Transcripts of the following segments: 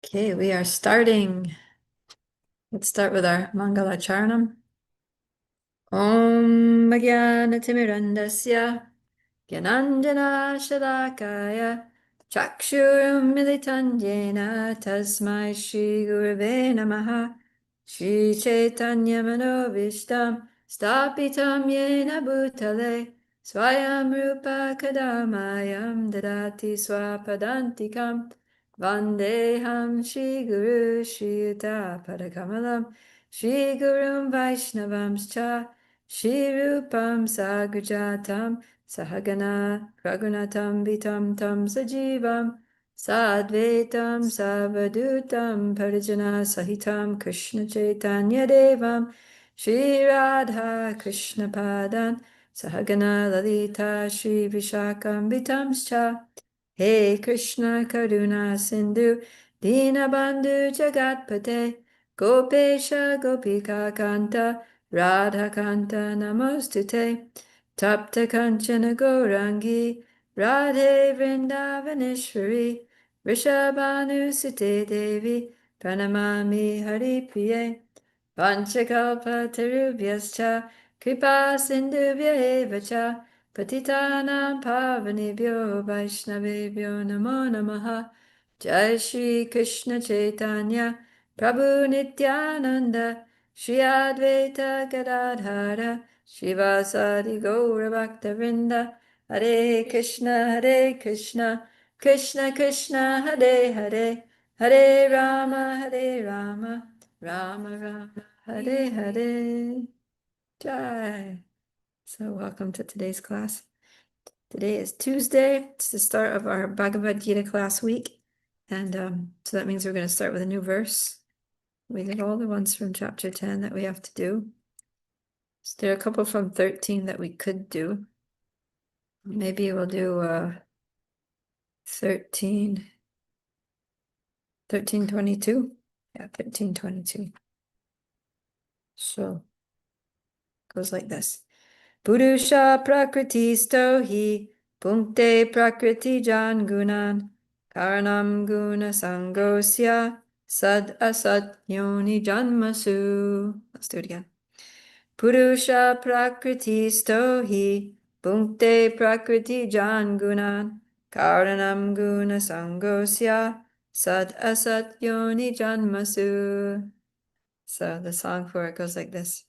Okay, we are starting. Let's start with our Mangala Charanam. Om Jnana-timirandasya Gyananjana Shalakaya Chakshurum Militan Jena Tasmai Shri Gurave Namaha Shri Chaitanya Manovishtam Stapitam Yena Bhutale Swayam Rupa Kadamayam Dadati Swapadantikam Vandeham Shri Guru Shri Yuta Padakamalam Shri Gurum Vaishnavamscha Shri Rupam Sagrajatam Sahagana Raghunatam Vitam Tam Sajivam Sadvaitam Savadutam Parijana Sahitam Krishna Chaitanya Devam Shri Radha Krishna Padan Sahagana Lalita Shri Vishakam Vitamscha Hey Krishna Karuna Sindhu Dinabandhu Jagatpate Gopesha Gopika Kanta Radha Kanta Namostute Tapta Kanchana Gourangi Radhe Vrindavaneshwari Vrishabhanusute Devi Pranamami Haripriye Panchakalpa Tarubhyascha Kripa Sindhubhya Evacha Patitanam Pavanebhyo Vaishnavebhyo Namo Namaha Jai Shri Krishna Chaitanya Prabhu Nityananda Shri Advaita Gadadhara Shivasadi Gaura Bhakta Hare Krishna, Krishna Krishna, Hare Hare, Hare Rama, Rama Rama, Hare Hare. Jai. So welcome to today's class. Today is Tuesday. It's the start of our Bhagavad Gita class week. And so that means we're going to start with a new verse. We did all the ones from chapter 10 that we have to do. So there are a couple from 13 that we could do. Maybe we'll do 1322. Yeah, 1322. So it goes like this. Purusha prakriti stohi punkte prakriti jan gunan karanam guna sangosya sad asat yoni janmasu. Let's do it again. Purusha prakriti stohi punkte prakriti jan gunan karanam guna sangosya sad asat yoni janmasu. So the song for it goes like this.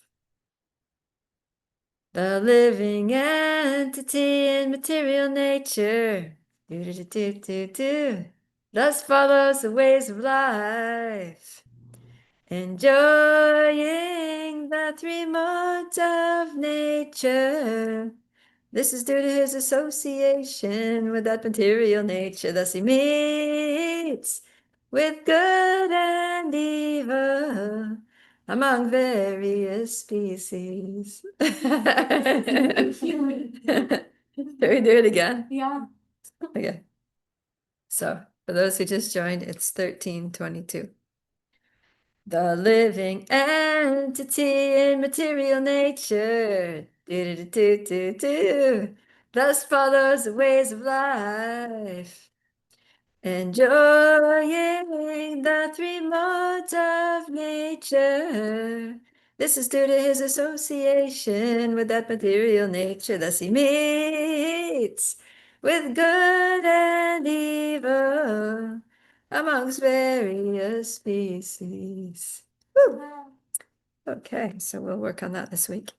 The living entity in material nature thus follows the ways of life, enjoying the three modes of nature. This is due to his association with that material nature. Thus he meets with good and evil among various species. Shall we do it again? Yeah. Okay. So for those who just joined, it's 1322. The living entity in material nature thus follows the ways of life, enjoying the three modes of nature. This is due to his association with that material nature. Thus he meets with good and evil amongst various species. Woo! Okay, so we'll work on that this week.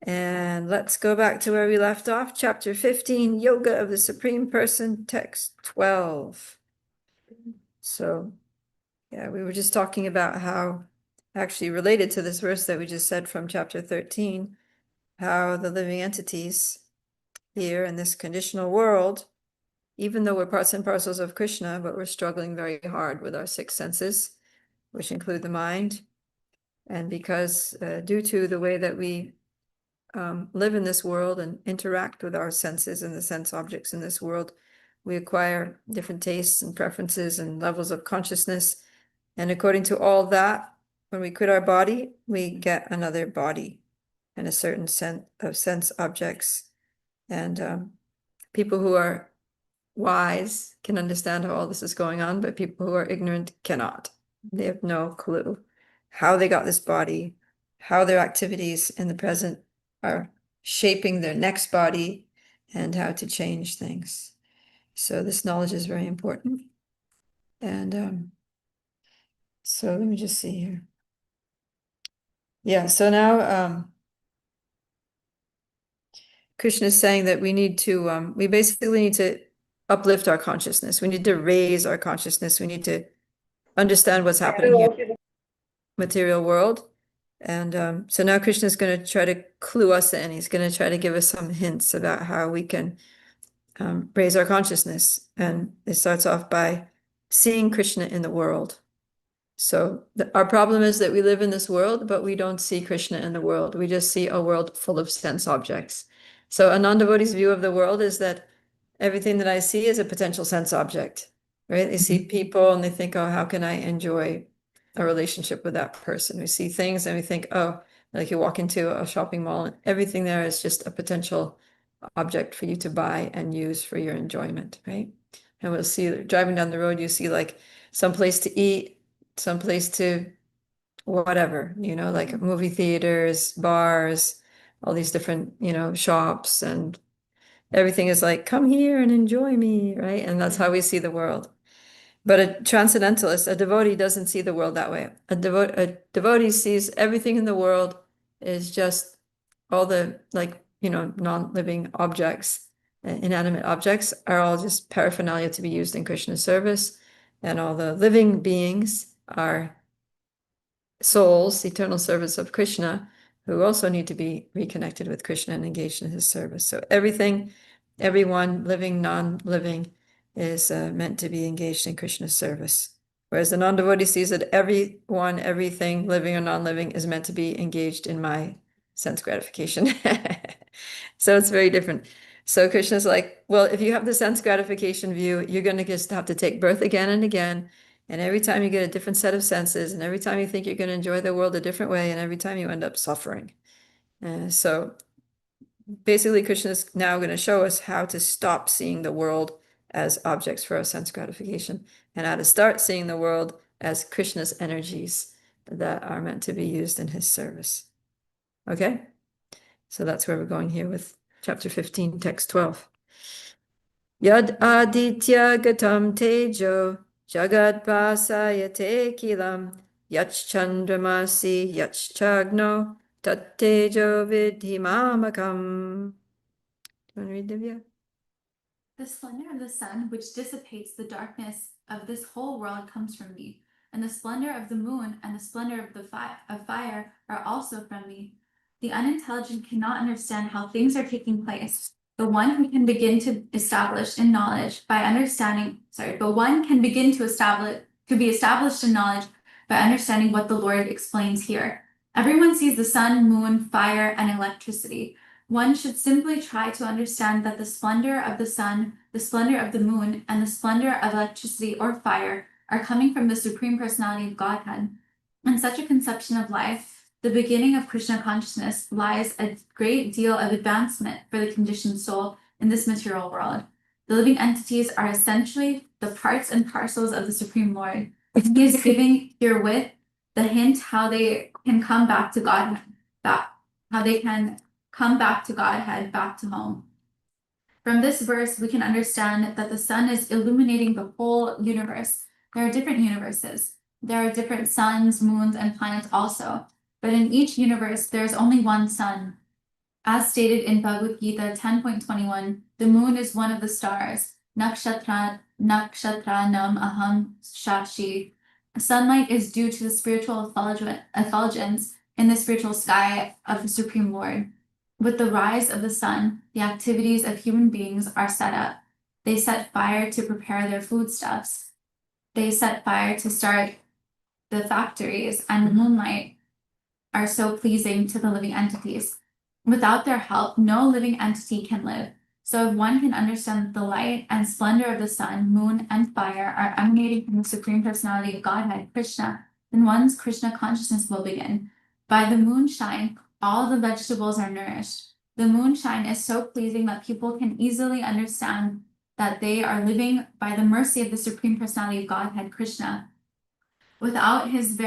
And let's go back to where we left off. Chapter 15, Yoga of the Supreme Person, text 12. So, yeah, we were just talking about how, actually related to this verse that we just said from chapter 13, how the living entities here in this conditional world, even though we're parts and parcels of Krishna, but we're struggling very hard with our six senses, which include the mind. And because due to the way that we live in this world and interact with our senses and the sense objects in this world, we acquire different tastes and preferences and levels of consciousness. And according to all that, when we quit our body, we get another body and a certain set of sense objects. And people who are wise can understand how all this is going on, but people who are ignorant cannot. They have no clue how they got this body, how their activities in the present are shaping their next body, and how to change things. So this knowledge is very important. And so let me just see here. Yeah, so now Krishna is saying that we need to, we basically need to uplift our consciousness. We need to raise our consciousness. We need to understand what's happening here in the material world. And so now Krishna is going to try to clue us in. He's going to try to give us some hints about how we can raise our consciousness. And it starts off by seeing Krishna in the world. So our problem is that we live in this world, but we don't see Krishna in the world. We just see a world full of sense objects. So a non-devotee's view of the world is that everything that I see is a potential sense object, right? They see people and they think, oh, how can I enjoy a relationship with that person? We see things and we think, oh, like you walk into a shopping mall and everything there is just a potential object for you to buy and use for your enjoyment, right? And we'll see driving down the road, you see like some place to eat, someplace to whatever, like movie theaters, bars, all these different, shops, and everything is like, come here and enjoy me, right? And that's how we see the world. But a transcendentalist, a devotee, doesn't see the world that way. A devotee sees everything in the world is just all the non-living objects, inanimate objects are all just paraphernalia to be used in Krishna's service, and all the living beings are souls, eternal service of Krishna, who also need to be reconnected with Krishna and engaged in his service. So everything, everyone, living, non-living, is meant to be engaged in Krishna's service. Whereas the non-devotee sees that everyone, everything, living or non-living, is meant to be engaged in my sense gratification. So it's very different. So Krishna's like, well, if you have the sense gratification view, you're going to just have to take birth again and again. And every time you get a different set of senses, and every time you think you're going to enjoy the world a different way, and every time you end up suffering. So basically, Krishna is now going to show us how to stop seeing the world as objects for our sense gratification, and how to start seeing the world as Krishna's energies that are meant to be used in his service. Okay? So that's where we're going here with chapter 15, text 12. Yad aditya gatam tejo jagad vasayate kilam yach chandramasi yach chagno tat tejo vidhimamakam. Do you want to read, Divya? The splendor of the sun, which dissipates the darkness of this whole world, comes from me, and the splendor of the moon and the splendor of fire are also from me. The unintelligent cannot understand how things are taking place. The one who can begin to establish in knowledge by understanding, but one can begin to be established in knowledge by understanding what the Lord explains here. Everyone sees the sun, moon, fire, and electricity. One should simply try to understand that the splendor of the sun, the splendor of the moon, and the splendor of electricity or fire are coming from the Supreme Personality of Godhead. In such a conception of life, the beginning of Krishna consciousness, lies a great deal of advancement for the conditioned soul in this material world. The living entities are essentially the parts and parcels of the Supreme Lord. He is giving herewith the hint how they can come back to Godhead, how they can come back to Godhead, back to home. From this verse, we can understand that the sun is illuminating the whole universe. There are different universes. There are different suns, moons, and planets also. But in each universe, there is only one sun. As stated in Bhagavad Gita 10.21, the moon is one of the stars. Nakshatra nam aham shashi. Sunlight is due to the spiritual effulgence in the spiritual sky of the Supreme Lord. With the rise of the sun, the activities of human beings are set up. They set fire to prepare their foodstuffs. They set fire to start the factories, and the moonlight are so pleasing to the living entities. Without their help, no living entity can live. So if one can understand that the light and splendor of the sun, moon, and fire are emanating from the Supreme Personality of Godhead, Krishna, then one's Krishna consciousness will begin. By the moonshine, all the vegetables are nourished. The moonshine is so pleasing that people can easily understand that they are living by the mercy of the Supreme Personality of Godhead, Krishna. Without his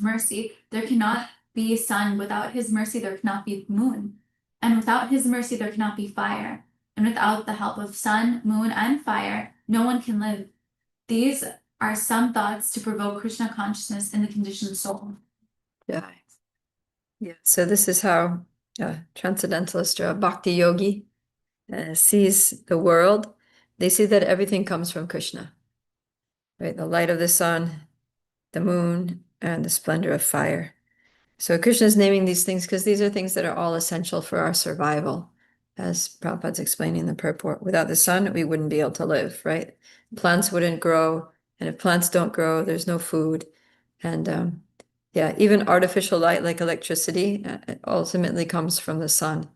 mercy, there cannot be sun. Without his mercy, there cannot be moon. And without his mercy, there cannot be fire. And without the help of sun, moon, and fire, no one can live. These are some thoughts to provoke Krishna consciousness in the conditioned soul. Yeah. Yeah. So this is how a transcendentalist or a bhakti yogi sees the world. They see that everything comes from Krishna, right? The light of the sun, the moon, and the splendor of fire. So Krishna is naming these things because these are things that are all essential for our survival. As Prabhupada's explaining in the purport, without the sun, we wouldn't be able to live, right? Plants wouldn't grow, and if plants don't grow, there's no food. And yeah, even artificial light like electricity ultimately comes from the sun,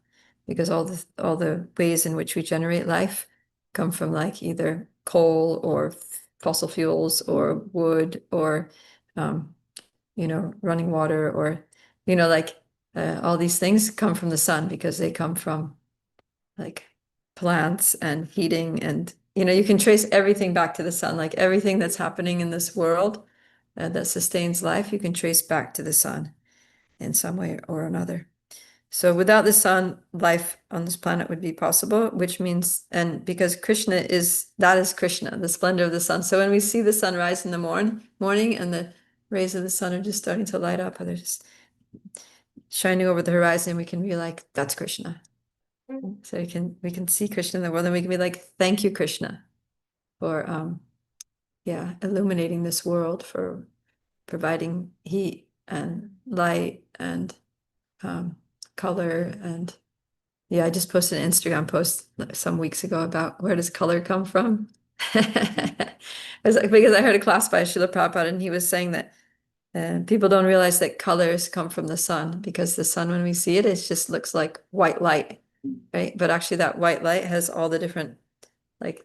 because all the ways in which we generate life come from like either coal or fossil fuels or wood or running water or like all these things come from the sun because they come from like plants and heating and you can trace everything back to the sun. Like everything that's happening in this world that sustains life, you can trace back to the sun in some way or another. So without the sun, life on this planet would be possible, which means, and because that is Krishna, the splendor of the sun. So when we see the sun rise in the morning and the rays of the sun are just starting to light up, or they're just shining over the horizon, we can be like, that's Krishna. So we can see Krishna in the world, and we can be like, thank you, Krishna, for illuminating this world, for providing heat and light and color. And I just posted an Instagram post some weeks ago about where does color come from? Because I heard a class by Srila Prabhupada, and he was saying that people don't realize that colors come from the sun, because the sun, when we see it, it just looks like white light, right? But actually that white light has all the different like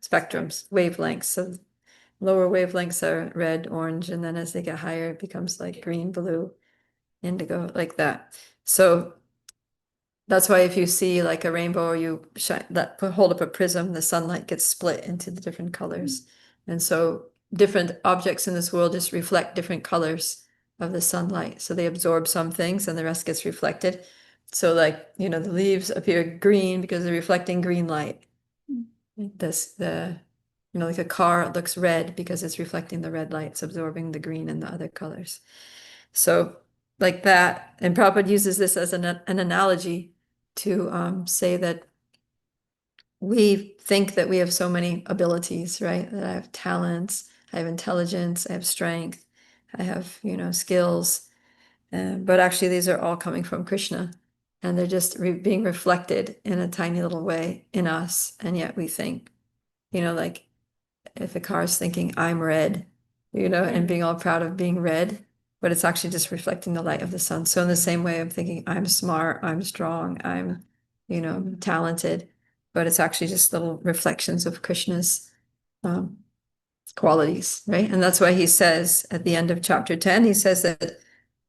spectrums, wavelengths. So lower wavelengths are red, orange, and then as they get higher, it becomes like green, blue, indigo, like that. So that's why if you see like a rainbow, or you hold up a prism, the sunlight gets split into the different colors. And so different objects in this world just reflect different colors of the sunlight. So they absorb some things and the rest gets reflected. So like, the leaves appear green because they're reflecting green light. Like a car looks red because it's reflecting the red light, it's absorbing the green and the other colors. So like that, and Prabhupada uses this as an analogy to say that we think that we have so many abilities, right? That I have talents, I have intelligence, I have strength, I have, skills. But actually, these are all coming from Krishna, and they're just being reflected in a tiny little way in us. And yet we think, like if a car is thinking, I'm red, and being all proud of being red, but it's actually just reflecting the light of the sun. So in the same way, I'm thinking, I'm smart, I'm strong, I'm, talented, but it's actually just little reflections of Krishna's qualities, right? And that's why he says at the end of chapter 10, he says that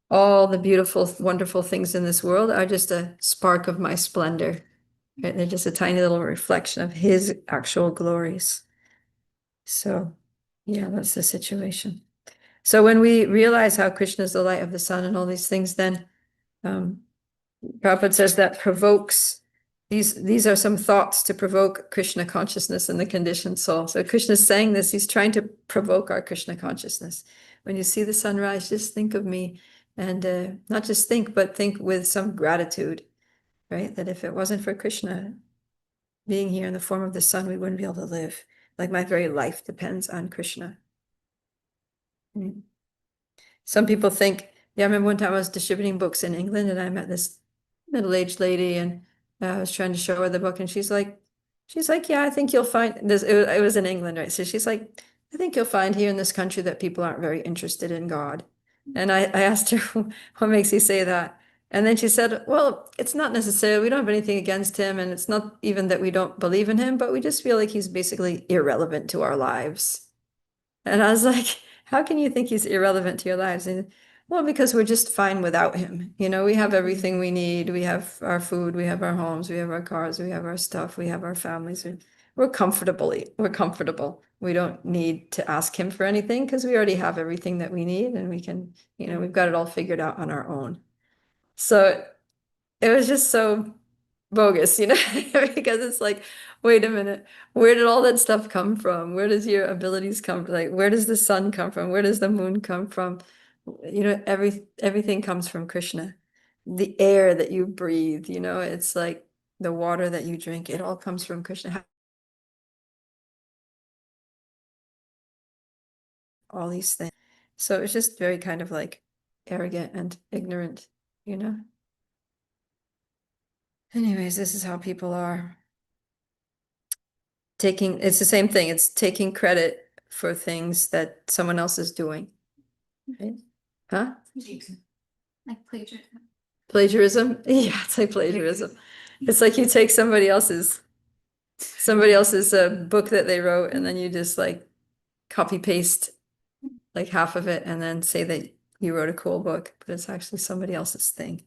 all the beautiful, wonderful things in this world are just a spark of my splendor, right? They're just a tiny little reflection of his actual glories. So, yeah, that's the situation. So when we realize how Krishna is the light of the sun and all these things, then Prabhupada says that provokes, these are some thoughts to provoke Krishna consciousness in the conditioned soul. So Krishna's saying this, he's trying to provoke our Krishna consciousness. When you see the sunrise, just think of me, and not just think, but think with some gratitude, right? That if it wasn't for Krishna being here in the form of the sun, we wouldn't be able to live. Like my very life depends on Krishna. Some people think, I remember one time I was distributing books in England, and I met this middle-aged lady, and I was trying to show her the book, and she's like, yeah, I think you'll find this. It was in England, right? So she's like, I think you'll find here in this country that people aren't very interested in God. And I asked her, what makes you say that? And then she said, well, it's not necessarily, we don't have anything against him, and it's not even that we don't believe in him, but we just feel like he's basically irrelevant to our lives. And I was like, how can you think he's irrelevant to your lives? And well, because we're just fine without him. We have everything we need. We have our food, we have our homes, we have our cars, we have our stuff, we have our families. we're comfortable. We don't need to ask him for anything because we already have everything that we need and we can, we've got it all figured out on our own. So it was just so bogus, because it's like, wait a minute, where did all that stuff come from? Where does your abilities come from? Like, where does the sun come from? Where does the moon come from? Everything comes from Krishna. The air that you breathe, it's like the water that you drink, it all comes from Krishna. All these things. So it's just very kind of like arrogant and ignorant, you know? Anyways, this is how people are. It's the same thing. It's taking credit for things that someone else is doing. Right? Huh? Like plagiarism. Plagiarism? Yeah, it's like plagiarism. It's like you take somebody else's book that they wrote and then you just like copy paste like half of it and then say that you wrote a cool book, but it's actually somebody else's thing.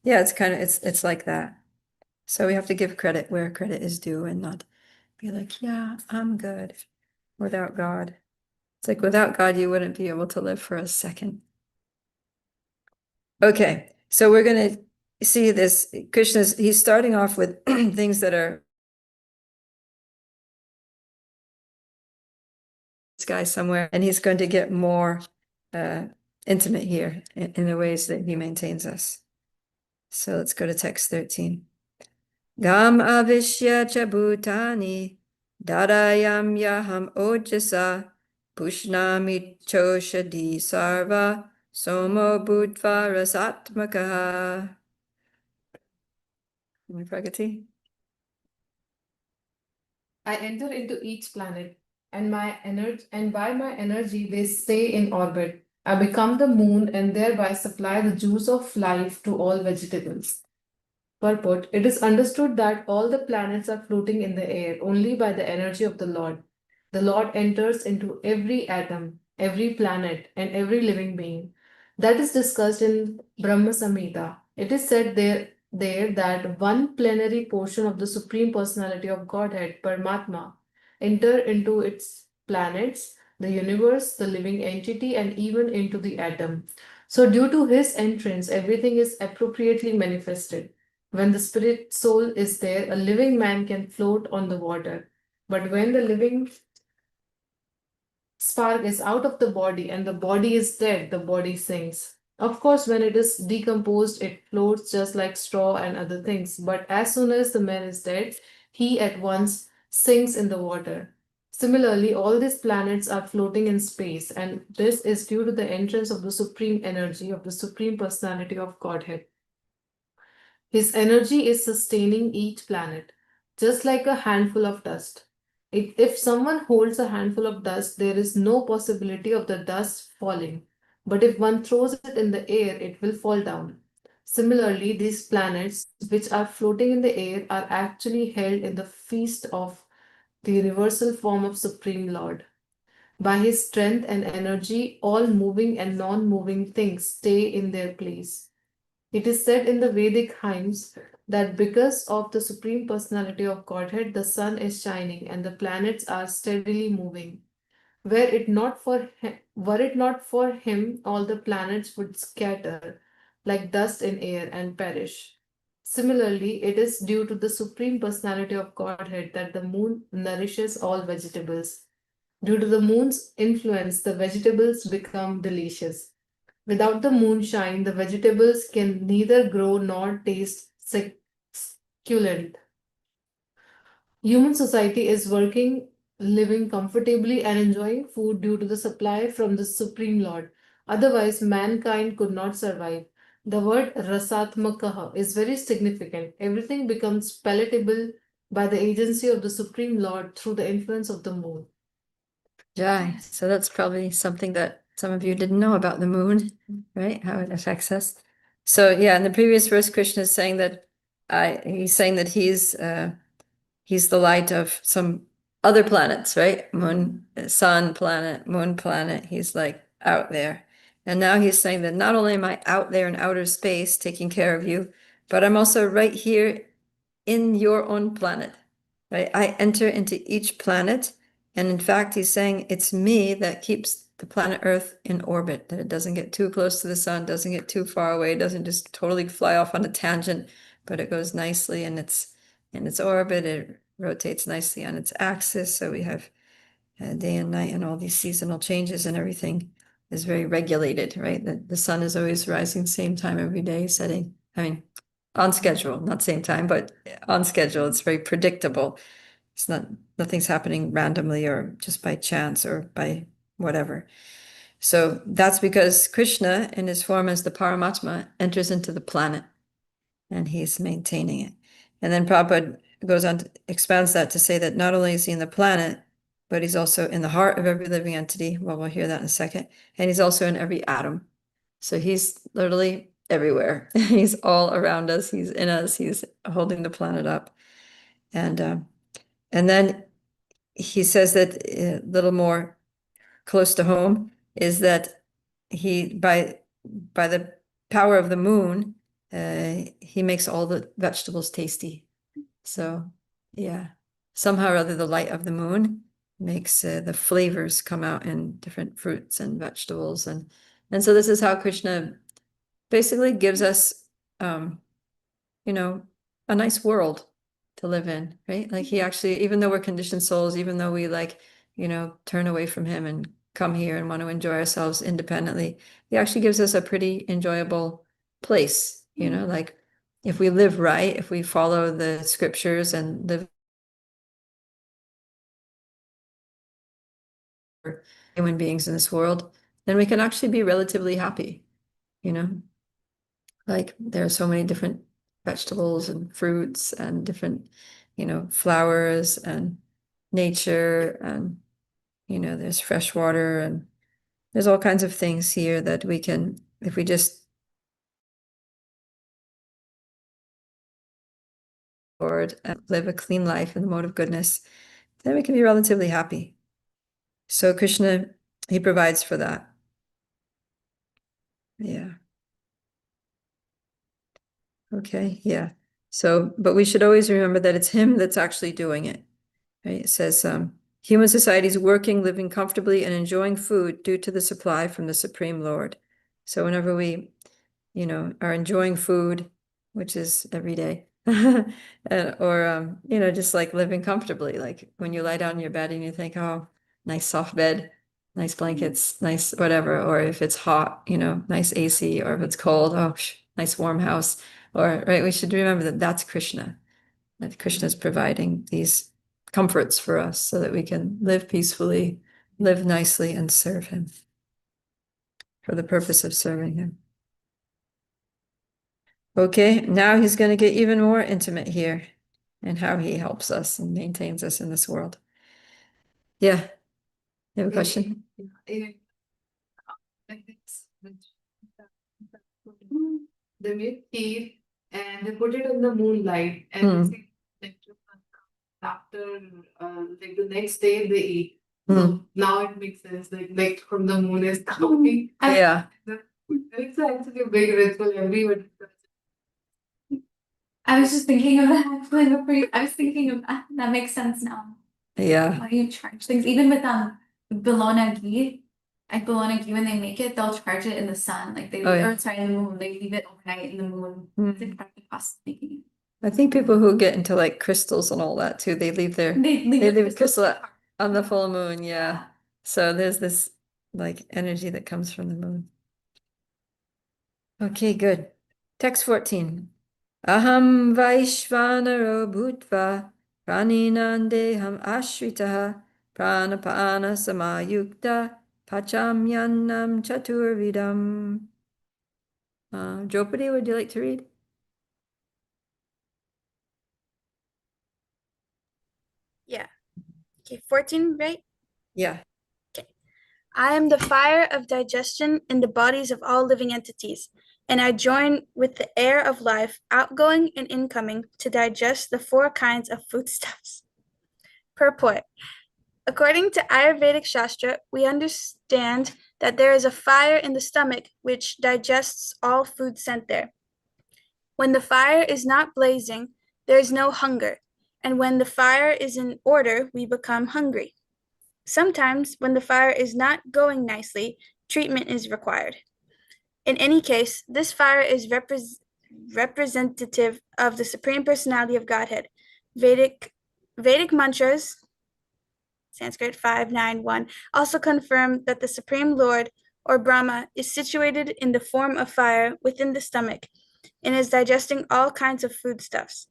Yeah, it's like that. So we have to give credit where credit is due and not be like, yeah, I'm good without God. It's like without God, you wouldn't be able to live for a second. Okay, so we're gonna see this. He's starting off with things that are this guy somewhere, and he's going to get more intimate here in the ways that he maintains us. So let's go to text 13. Gam avishya cha bhutani dadayam yaham ojasa pushnami choshadi sarva somo bhutva rasatmakaha. Pragati? I enter into each planet, and by my energy they stay in orbit. I become the moon and thereby supply the juice of life to all vegetables. Purport: It is understood that all the planets are floating in the air only by the energy of the Lord. The Lord enters into every atom, every planet, and every living being. That is discussed in Brahma Samhita. It is said there that one plenary portion of the Supreme Personality of Godhead, Paramatma, enter into its planets, the universe, the living entity, and even into the atom. So, due to his entrance, everything is appropriately manifested. When the spirit soul is there, a living man can float on the water. But when the living spark is out of the body and the body is dead, the body sinks. Of course, when it is decomposed, it floats just like straw and other things. But as soon as the man is dead, he at once sinks in the water. Similarly, all these planets are floating in space, and this is due to the entrance of the supreme energy of the Supreme Personality of Godhead. His energy is sustaining each planet, just like a handful of dust. If someone holds a handful of dust, there is no possibility of the dust falling. But if one throws it in the air, it will fall down. Similarly, these planets, which are floating in the air, are actually held in the feast of the universal form of Supreme Lord. By his strength and energy, all moving and non moving things stay in their place. It is said in the Vedic hymns that because of the Supreme Personality of Godhead, the sun is shining and the planets are steadily moving. Were it not for him, all the planets would scatter like dust in air and perish. Similarly, it is due to the Supreme Personality of Godhead that the moon nourishes all vegetables. Due to the moon's influence, the vegetables become delicious. Without the moonshine, the vegetables can neither grow nor taste succulent. Human society is working, living comfortably, and enjoying food due to the supply from the Supreme Lord. Otherwise, mankind could not survive. The word rasatmakaha is very significant. Everything becomes palatable by the agency of the Supreme Lord through the influence of the moon. Jai. So that's probably something that some of you didn't know about the moon, right? How it affects us. So yeah, in the previous verse, Krishna is saying that he's saying that he's the light of some other planets, right? Moon, sun planet, moon planet. He's like out there. And now he's saying that not only am I out there in outer space taking care of you, but I'm also right here in your own planet. right? I enter into each planet, and in fact, he's saying it's me that keeps the planet Earth in orbit, that it doesn't get too close to the sun, doesn't get too far away, doesn't just totally fly off on a tangent, but it goes nicely in its orbit. It rotates nicely on its axis, so we have day and night and all these seasonal changes, and everything is very regulated, right? The sun is always rising same time every day, setting, I mean, on schedule, not same time, but on schedule. It's very predictable. It's not, nothing's happening randomly or just by chance or by whatever. So that's because Krishna, in his form as the Paramatma, enters into the planet and he's maintaining it. And then Prabhupada goes on to expands that to say that not only is he in the planet, but he's also in the heart of every living entity. Well, we'll hear that in a second. And he's also in every atom. So he's literally everywhere. He's all around us. He's in us. He's holding the planet up. And then he says that a little more close to home is that he by the power of the moon, he makes all the vegetables tasty. So yeah, somehow or other the light of the moon makes the flavors come out in different fruits and vegetables, and so this is how Krishna basically gives us you know, a nice world to live in, right? Like he actually, even though we're conditioned souls, even though we like, turn away from him and come here and want to enjoy ourselves independently, he actually gives us a pretty enjoyable place, like if we live right, if we follow the scriptures and live human beings in this world, then we can actually be relatively happy, like there are so many different vegetables and fruits and different, flowers and nature and, there's fresh water and there's all kinds of things here that we can, if we just forward and live a clean life in the mode of goodness, then we can be relatively happy. So Krishna, he provides for that. Yeah. Okay, yeah. So, but we should always remember that it's him that's actually doing it. Right? It says, human society is working, living comfortably, and enjoying food due to the supply from the Supreme Lord. So whenever we, are enjoying food, which is every day, or just like living comfortably, like when you lie down in your bed and you think, oh, nice soft bed, nice blankets, nice whatever, or if it's hot, nice AC, or if it's cold, oh, nice warm house, or right, we should remember that that's Krishna. That Krishna is providing these comforts for us so that we can live peacefully, live nicely, and serve him for the purpose of serving him. Okay, now he's going to get even more intimate here and how he helps us and maintains us in this world. Yeah, you have a question? They make tea and they put it in the moonlight and they say, after like the next day they eat. So now it makes sense, like from the moon is coming. Yeah. It's actually a big ritual everybody does. I was just thinking of that. I was thinking of that. That makes sense now. Yeah. Why you charge things? Even with Bologna ghee, like Bologna ghee, when they make it, they'll charge it in the sun. Like they, Oh, yeah. or sorry, in the moon. They leave it overnight in the moon. It's like the cost of making it. I think people who get into like crystals and all that too, they leave They leave a the crystal on the full moon. Yeah. So there's this like energy that comes from the moon. Okay, good. Text 14. Aham Vaishvanaro Bhutva Praninandeham Ashritaha Pranapana Samayukta Pachamyanam Chaturvidam. Draupadi, would you like to read? Yeah. Okay, 14, right? Yeah. I am the fire of digestion in the bodies of all living entities, and I join with the air of life, outgoing and incoming, to digest the 4 kinds of foodstuffs. Purport. According to Ayurvedic Shastra, we understand that there is a fire in the stomach which digests all food sent there. When the fire is not blazing, there is no hunger, and when the fire is in order, we become hungry. Sometimes, when the fire is not going nicely, treatment is required. In any case, this fire is representative of the Supreme Personality of Godhead. Vedic mantras, Sanskrit 591, also confirm that the Supreme Lord, or Brahma, is situated in the form of fire within the stomach and is digesting all kinds of foodstuffs.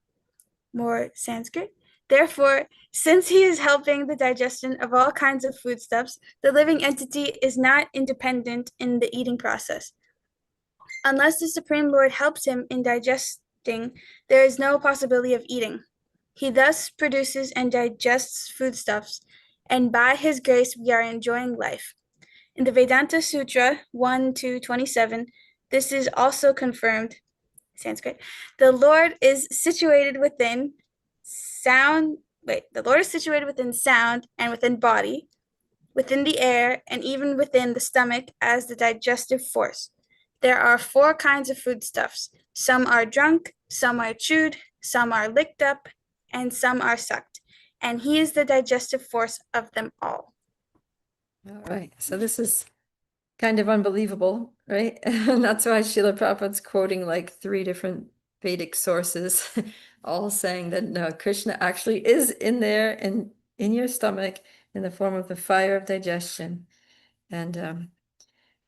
More Sanskrit. Therefore, since he is helping the digestion of all kinds of foodstuffs, the living entity is not independent in the eating process. Unless the Supreme Lord helps him in digesting, there is no possibility of eating. He thus produces and digests foodstuffs, and by his grace we are enjoying life. In the Vedanta Sutra 1-27, this is also confirmed. Sanskrit. The Lord is situated within sound. The Lord is situated within sound and within body, within the air, and even within the stomach as the digestive force. There are 4 kinds of foodstuffs. Some are drunk, some are chewed, some are licked up, and some are sucked. And he is the digestive force of them all. All right. So this is kind of unbelievable, right? And that's why Srila Prabhupada's quoting like 3 different Vedic sources, all saying that no, Krishna actually is in there and in your stomach in the form of the fire of digestion. And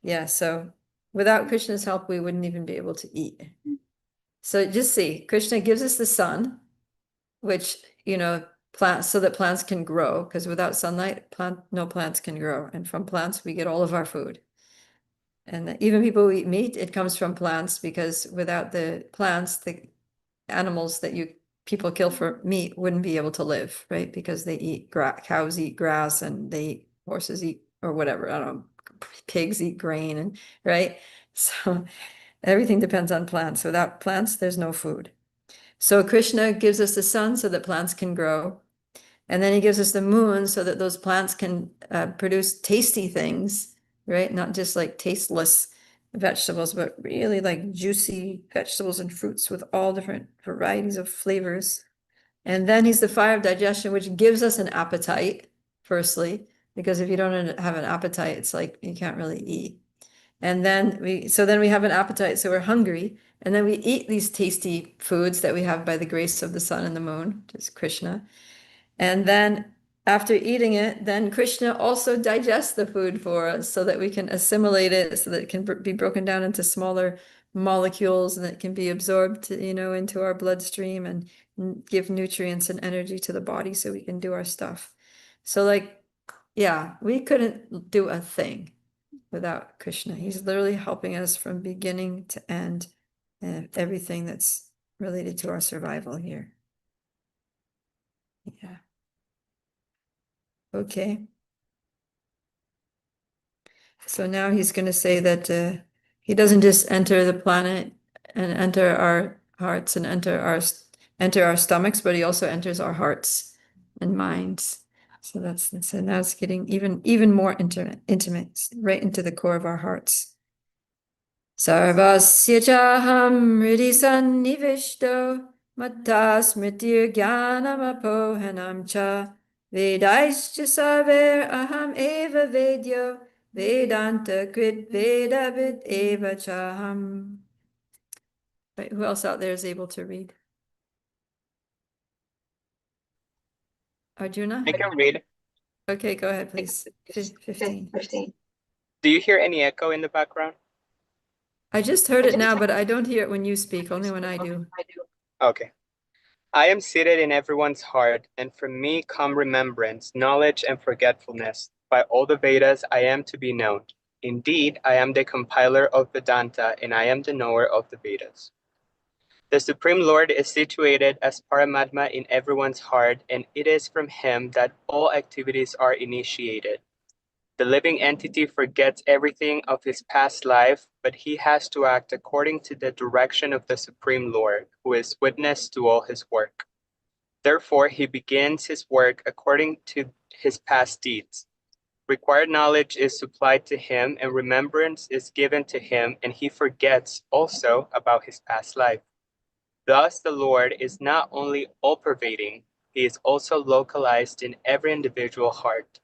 yeah, so without Krishna's help, we wouldn't even be able to eat. So just see, Krishna gives us the sun, which, plants, so that plants can grow, because without sunlight, no plants can grow. And from plants, we get all of our food. And even people who eat meat, it comes from plants, because without the plants, the animals that people kill for meat wouldn't be able to live, right? Because they eat cows eat grass, and horses eat, or whatever, I don't know, pigs eat grain, and right? So everything depends on plants. Without plants, there's no food. So Krishna gives us the sun so that plants can grow. And then he gives us the moon so that those plants can produce tasty things, right? Not just like tasteless vegetables, but really like juicy vegetables and fruits with all different varieties of flavors. And then he's the fire of digestion, which gives us an appetite, firstly, because if you don't have an appetite, it's like you can't really eat. And then we have an appetite, so we're hungry. And then we eat these tasty foods that we have by the grace of the sun and the moon, just Krishna. And then after eating it, then Krishna also digests the food for us so that we can assimilate it, so that it can be broken down into smaller molecules, and it can be absorbed, into our bloodstream and give nutrients and energy to the body so we can do our stuff. So yeah, we couldn't do a thing without Krishna. He's literally helping us from beginning to end, and everything that's related to our survival here. Yeah. Okay. So now he's going to say that he doesn't just enter the planet and enter our hearts and enter our stomachs, but he also enters our hearts and minds. So now it's getting even more intimate, right into the core of our hearts. Sarvasya chaham hridhi sannivishto matta smritir jnanam apohanam cha vedaischa sarver aham eva vedyo vedanta krit vedavid eva chaham. Right, who else out there is able to read? Arjuna? I can read. Okay, go ahead, please. 15. Do you hear any echo in the background? I just heard it now, but I don't hear it when you speak, only when I do. Okay. I am seated in everyone's heart, and from me come remembrance, knowledge, and forgetfulness. By all the Vedas, I am to be known. Indeed, I am the compiler of Vedanta, and I am the knower of the Vedas. The Supreme Lord is situated as Paramatma in everyone's heart, and it is from him that all activities are initiated. The living entity forgets everything of his past life, but he has to act according to the direction of the Supreme Lord, who is witness to all his work. Therefore, he begins his work according to his past deeds. Required knowledge is supplied to him, and remembrance is given to him, and he forgets also about his past life. Thus, the Lord is not only all-pervading, he is also localized in every individual heart.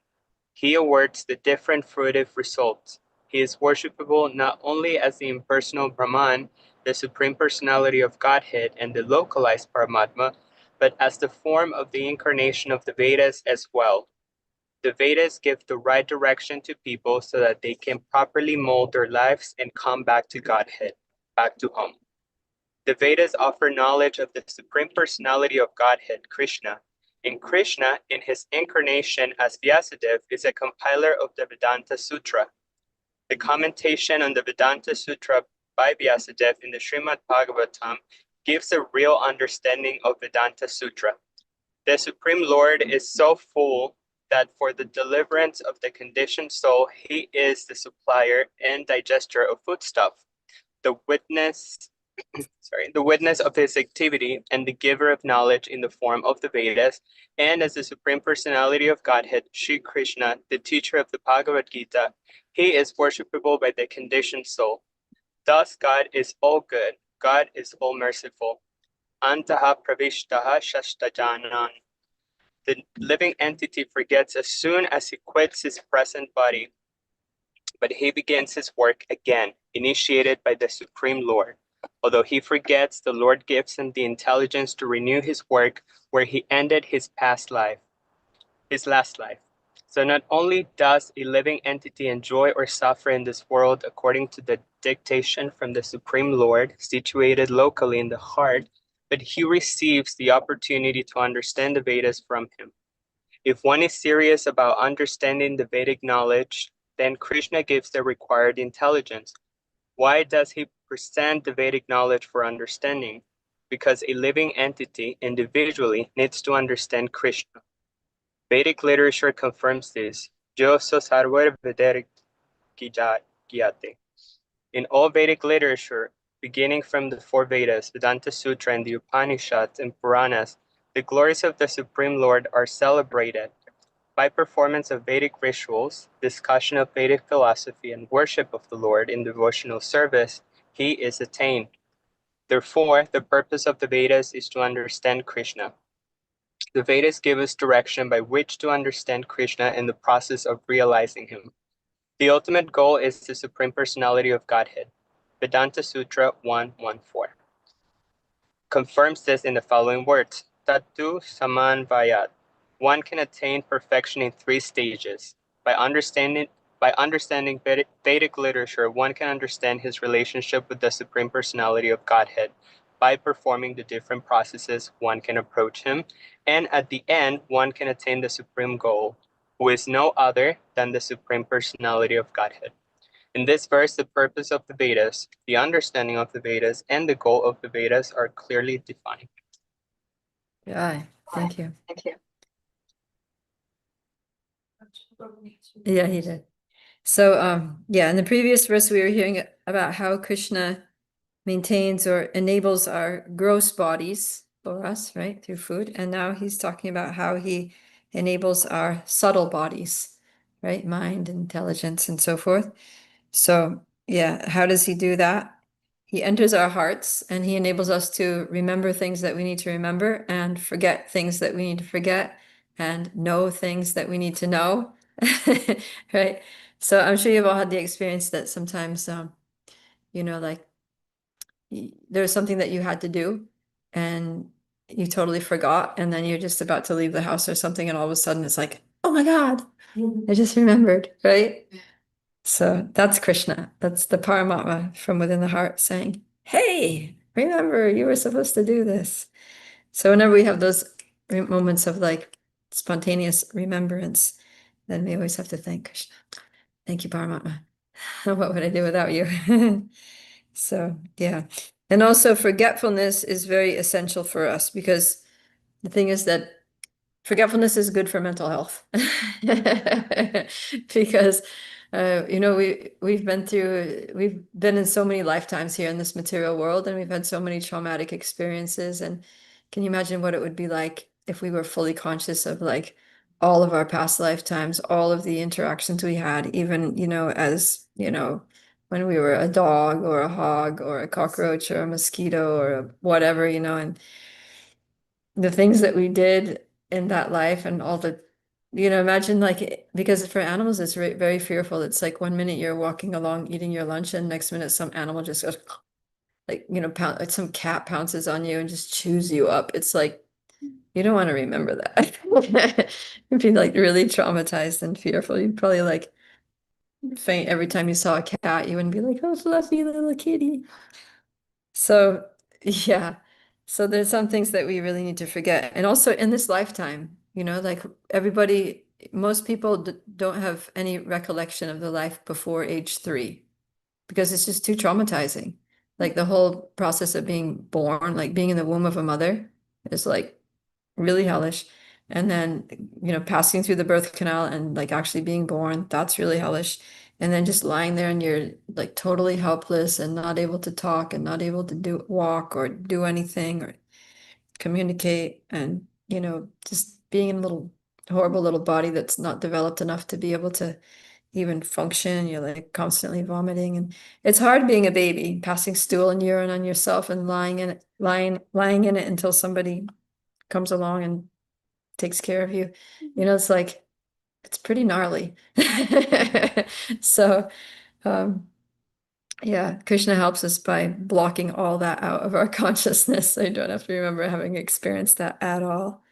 He awards the different fruitive results. He is worshipable not only as the impersonal Brahman, the Supreme Personality of Godhead, and the localized Paramatma, but as the form of the incarnation of the Vedas as well. The Vedas give the right direction to people so that they can properly mold their lives and come back to Godhead, back to home. The Vedas offer knowledge of the Supreme Personality of Godhead, Krishna. And Krishna, in his incarnation as Vyasadeva, is a compiler of the Vedanta Sutra. The commentation on the Vedanta Sutra by Vyasadeva in the Srimad Bhagavatam gives a real understanding of Vedanta Sutra. The Supreme Lord is so full that for the deliverance of the conditioned soul, he is the supplier and digester of foodstuff, the witness of his activity and the giver of knowledge in the form of the Vedas, and as the Supreme Personality of Godhead, Sri Krishna, the teacher of the Bhagavad Gita, he is worshipable by the conditioned soul. Thus, God is all good. God is all merciful. Antaha pravishtaha shashtajanan. The living entity forgets as soon as he quits his present body, but he begins his work again, initiated by the Supreme Lord. Although he forgets, the Lord gives him the intelligence to renew his work where he ended his last life. So not only does a living entity enjoy or suffer in this world according to the dictation from the Supreme Lord, situated locally in the heart, but he receives the opportunity to understand the Vedas from him. If one is serious about understanding the Vedic knowledge, then Krishna gives the required intelligence. Why does he present the Vedic knowledge for understanding? Because a living entity individually needs to understand Krishna. Vedic literature confirms this. Jo so sarvar Vedic Giyate. In all Vedic literature, beginning from the four Vedas, Vedanta Sutra, and the Upanishads and Puranas, the glories of the Supreme Lord are celebrated. By performance of Vedic rituals, discussion of Vedic philosophy, and worship of the Lord in devotional service, he is attained. Therefore, the purpose of the Vedas is to understand Krishna. The Vedas give us direction by which to understand Krishna in the process of realizing him. The ultimate goal is the Supreme Personality of Godhead. Vedanta Sutra 114 confirms this in the following words. Tatu samanvayat. One can attain perfection in 3 stages. By understanding Vedic literature, one can understand his relationship with the Supreme Personality of Godhead. By performing the different processes, one can approach him, and at the end, one can attain the supreme goal, who is no other than the Supreme Personality of Godhead. In this verse, the purpose of the Vedas, the understanding of the Vedas, and the goal of the Vedas are clearly defined. Yeah, thank you. Yeah, he did. So, yeah, in the previous verse, we were hearing about how Krishna maintains or enables our gross bodies for us, right, through food. And now he's talking about how he enables our subtle bodies, right, mind, intelligence, and so forth. So, yeah, how does he do that? He enters our hearts and he enables us to remember things that we need to remember and forget things that we need to forget and know things that we need to know, right? So I'm sure you've all had the experience that sometimes, like there's something that you had to do and you totally forgot, and then you're just about to leave the house or something, and all of a sudden it's like, oh my God, I just remembered, right? So that's Krishna. That's the Paramatma from within the heart saying, hey, remember, you were supposed to do this. So whenever we have those moments of like spontaneous remembrance, then we always have to thank Krishna. Thank you, Paramatma. What would I do without you? So, yeah. And also forgetfulness is very essential for us because the thing is that forgetfulness is good for mental health. Because we've been in so many lifetimes here in this material world, and we've had so many traumatic experiences. And can you imagine what it would be like if we were fully conscious of like all of our past lifetimes, all of the interactions we had, even as when we were a dog or a hog or a cockroach or a mosquito or whatever, and the things that we did, in that life and all the, imagine like, because for animals, it's very fearful. It's like 1 minute you're walking along eating your lunch, and next minute some animal just goes, like, like some cat pounces on you and just chews you up. It's like, you don't want to remember that. You'd be like really traumatized and fearful. You'd probably like faint every time you saw a cat. You wouldn't be like, oh, fluffy little kitty. So, yeah. So there's some things that we really need to forget. And also in this lifetime, like everybody, most people don't have any recollection of the life before age 3 because it's just too traumatizing. Like the whole process of being born, like being in the womb of a mother is like really hellish. And then, passing through the birth canal and like actually being born, that's really hellish. And then just lying there and you're like totally helpless and not able to talk and not able to walk or do anything or communicate, and, just being in a little horrible little body that's not developed enough to be able to even function. You're like constantly vomiting, and it's hard being a baby, passing stool and urine on yourself and lying in it until somebody comes along and takes care of you. It's like, it's pretty gnarly. So, um, yeah, Krishna helps us by blocking all that out of our consciousness. So you don't have to remember having experienced that at all.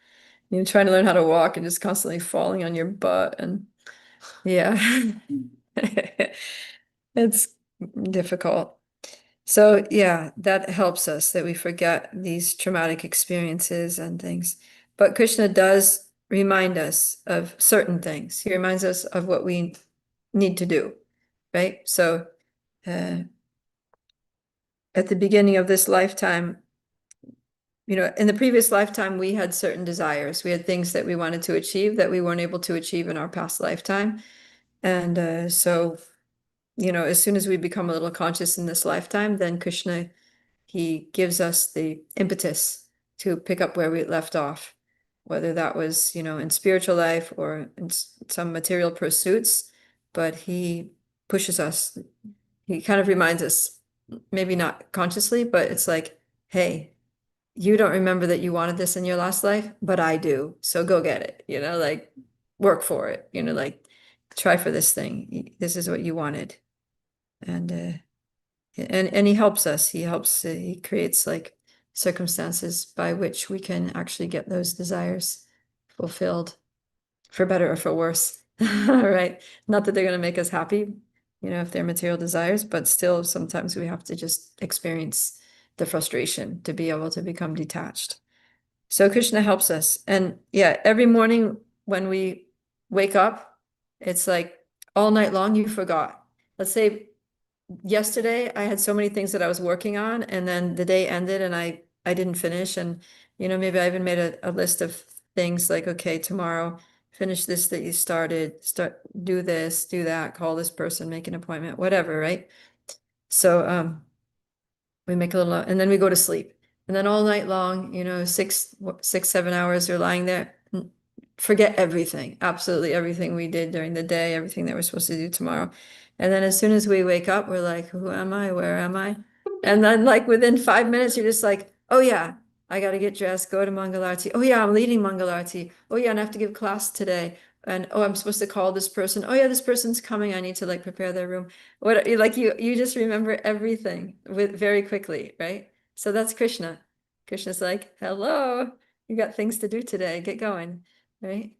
Trying to learn how to walk and just constantly falling on your butt, and yeah, it's difficult. So yeah, that helps us that we forget these traumatic experiences and things. But Krishna does remind us of certain things. He reminds us of what we need to do, right? So at the beginning of this lifetime, in the previous lifetime, we had certain desires. We had things that we wanted to achieve that we weren't able to achieve in our past lifetime. And so, as soon as we become a little conscious in this lifetime, then Krishna, he gives us the impetus to pick up where we left off, whether that was, in spiritual life or in some material pursuits. But he pushes us. He kind of reminds us, maybe not consciously, but it's like, hey, you don't remember that you wanted this in your last life, but I do. So go get it, like work for it, like try for this thing. This is what you wanted. And he helps us. He creates like circumstances by which we can actually get those desires fulfilled, for better or for worse. Right? Not that they're going to make us happy, if they're material desires, but still sometimes we have to just experience the frustration to be able to become detached. So Krishna helps us. And yeah, every morning when we wake up, it's like all night long you forgot. Let's say yesterday I had so many things that I was working on, and then the day ended and I didn't finish. And maybe I even made a list of things like, okay, tomorrow finish this that you started, do this, do that, call this person, make an appointment, whatever, right? So we make a little, and then we go to sleep. And then all night long, 6, 7 hours, you're lying there, forget everything, absolutely everything we did during the day, everything that we're supposed to do tomorrow. And then as soon as we wake up, we're like, who am I? Where am I? And then like within 5 minutes, you're just like, oh yeah, I got to get dressed, go to Mangalarti. Oh yeah, I'm leading Mangalarti. Oh yeah, and I have to give class today. And oh, I'm supposed to call this person. Oh yeah, this person's coming. I need to like prepare their room. What, like you just remember everything very quickly, right? So that's Krishna. Krishna's like, hello, you got things to do today. Get going, right?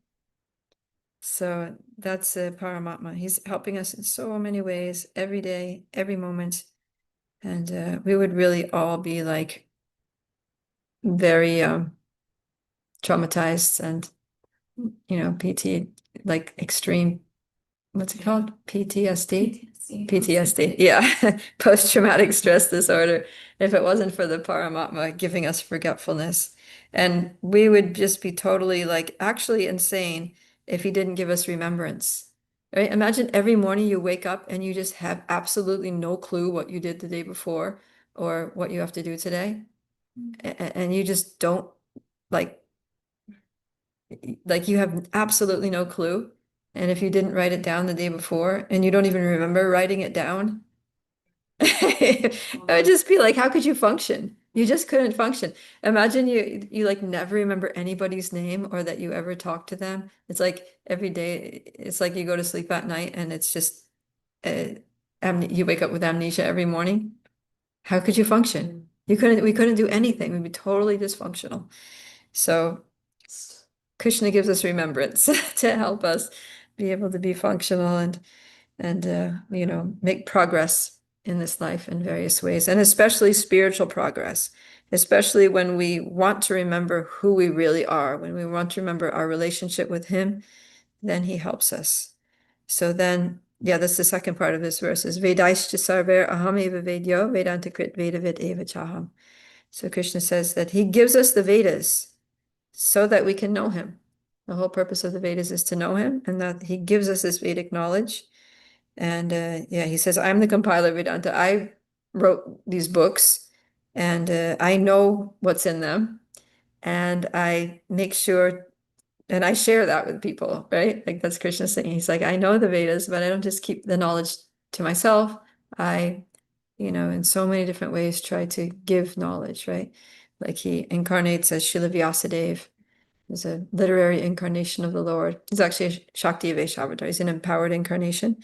So that's Paramatma. He's helping us in so many ways, every day, every moment. And we would really all be like very traumatized and, PT, like extreme, what's it called? PTSD? PTSD, yeah, post-traumatic stress disorder, if it wasn't for the Paramatma giving us forgetfulness. And we would just be totally like actually insane if he didn't give us remembrance, right? Imagine every morning you wake up and you just have absolutely no clue what you did the day before or what you have to do today. And you just don't like you have absolutely no clue. And if you didn't write it down the day before and you don't even remember writing it down, it would just be like, how could you function? You just couldn't function. Imagine you like never remember anybody's name or that you ever talk to them. It's like every day, it's like you go to sleep at night and it's just uh, you wake up with amnesia every morning. How could you function? We couldn't do anything. We'd be totally dysfunctional. So Krishna gives us remembrance to help us be able to be functional and you know, make progress in this life in various ways, and especially spiritual progress, especially when we want to remember who we really are, when we want to remember our relationship with him, then he helps us. So then, yeah, that's the second part of this verse is Vedaishcha sarver aham eva vedyo Vedantakrit Vedavid eva chaham. So Krishna says that he gives us the Vedas so that we can know him. The whole purpose of the Vedas is to know him, and that he gives us this Vedic knowledge. And yeah, he says, I'm the compiler of Vedanta. I wrote these books and I know what's in them. And I make sure and I share that with people, right? Like that's Krishna saying. He's like, I know the Vedas, but I don't just keep the knowledge to myself. I, you know, in so many different ways try to give knowledge, right? Like he incarnates as Srila Vyasadeva. He's a literary incarnation of the Lord. He's actually a Shakti Avatar. He's an empowered incarnation.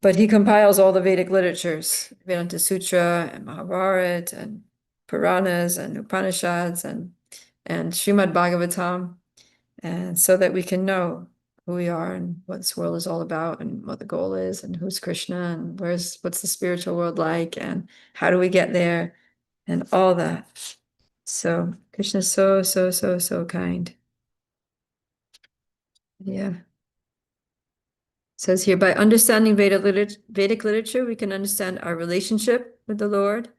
But he compiles all the Vedic literatures, Vedanta Sutra and Mahabharata and Puranas and Upanishads and Srimad Bhagavatam, and so that we can know who we are and what this world is all about and what the goal is and who's Krishna and what's the spiritual world like and how do we get there and all that. So Krishna's so, so, so, so kind. Yeah. Says here, by understanding Vedic literature, we can understand our relationship with the Lord.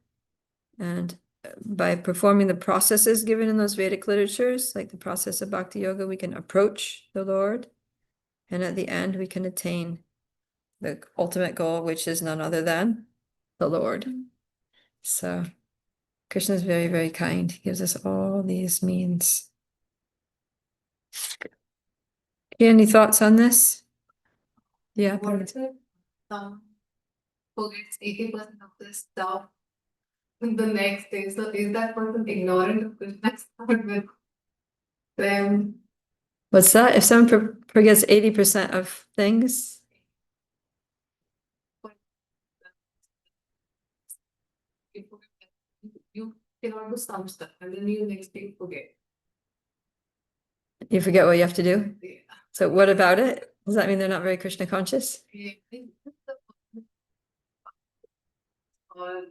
And by performing the processes given in those Vedic literatures, like the process of Bhakti Yoga, we can approach the Lord. And at the end, we can attain the ultimate goal, which is none other than the Lord. So Krishna is very, very kind. He gives us all these means. Any thoughts on this? Yeah. What is it? Forgets 80% of this stuff the next day. So is that person ignorant of Krishna's thought with them? What's that? If someone forgets 80% of things, You cannot do some stuff and then you next day forget. you forget what you have to do. Yeah. So what about it? Does that mean they're not very Krishna conscious? Yeah. Or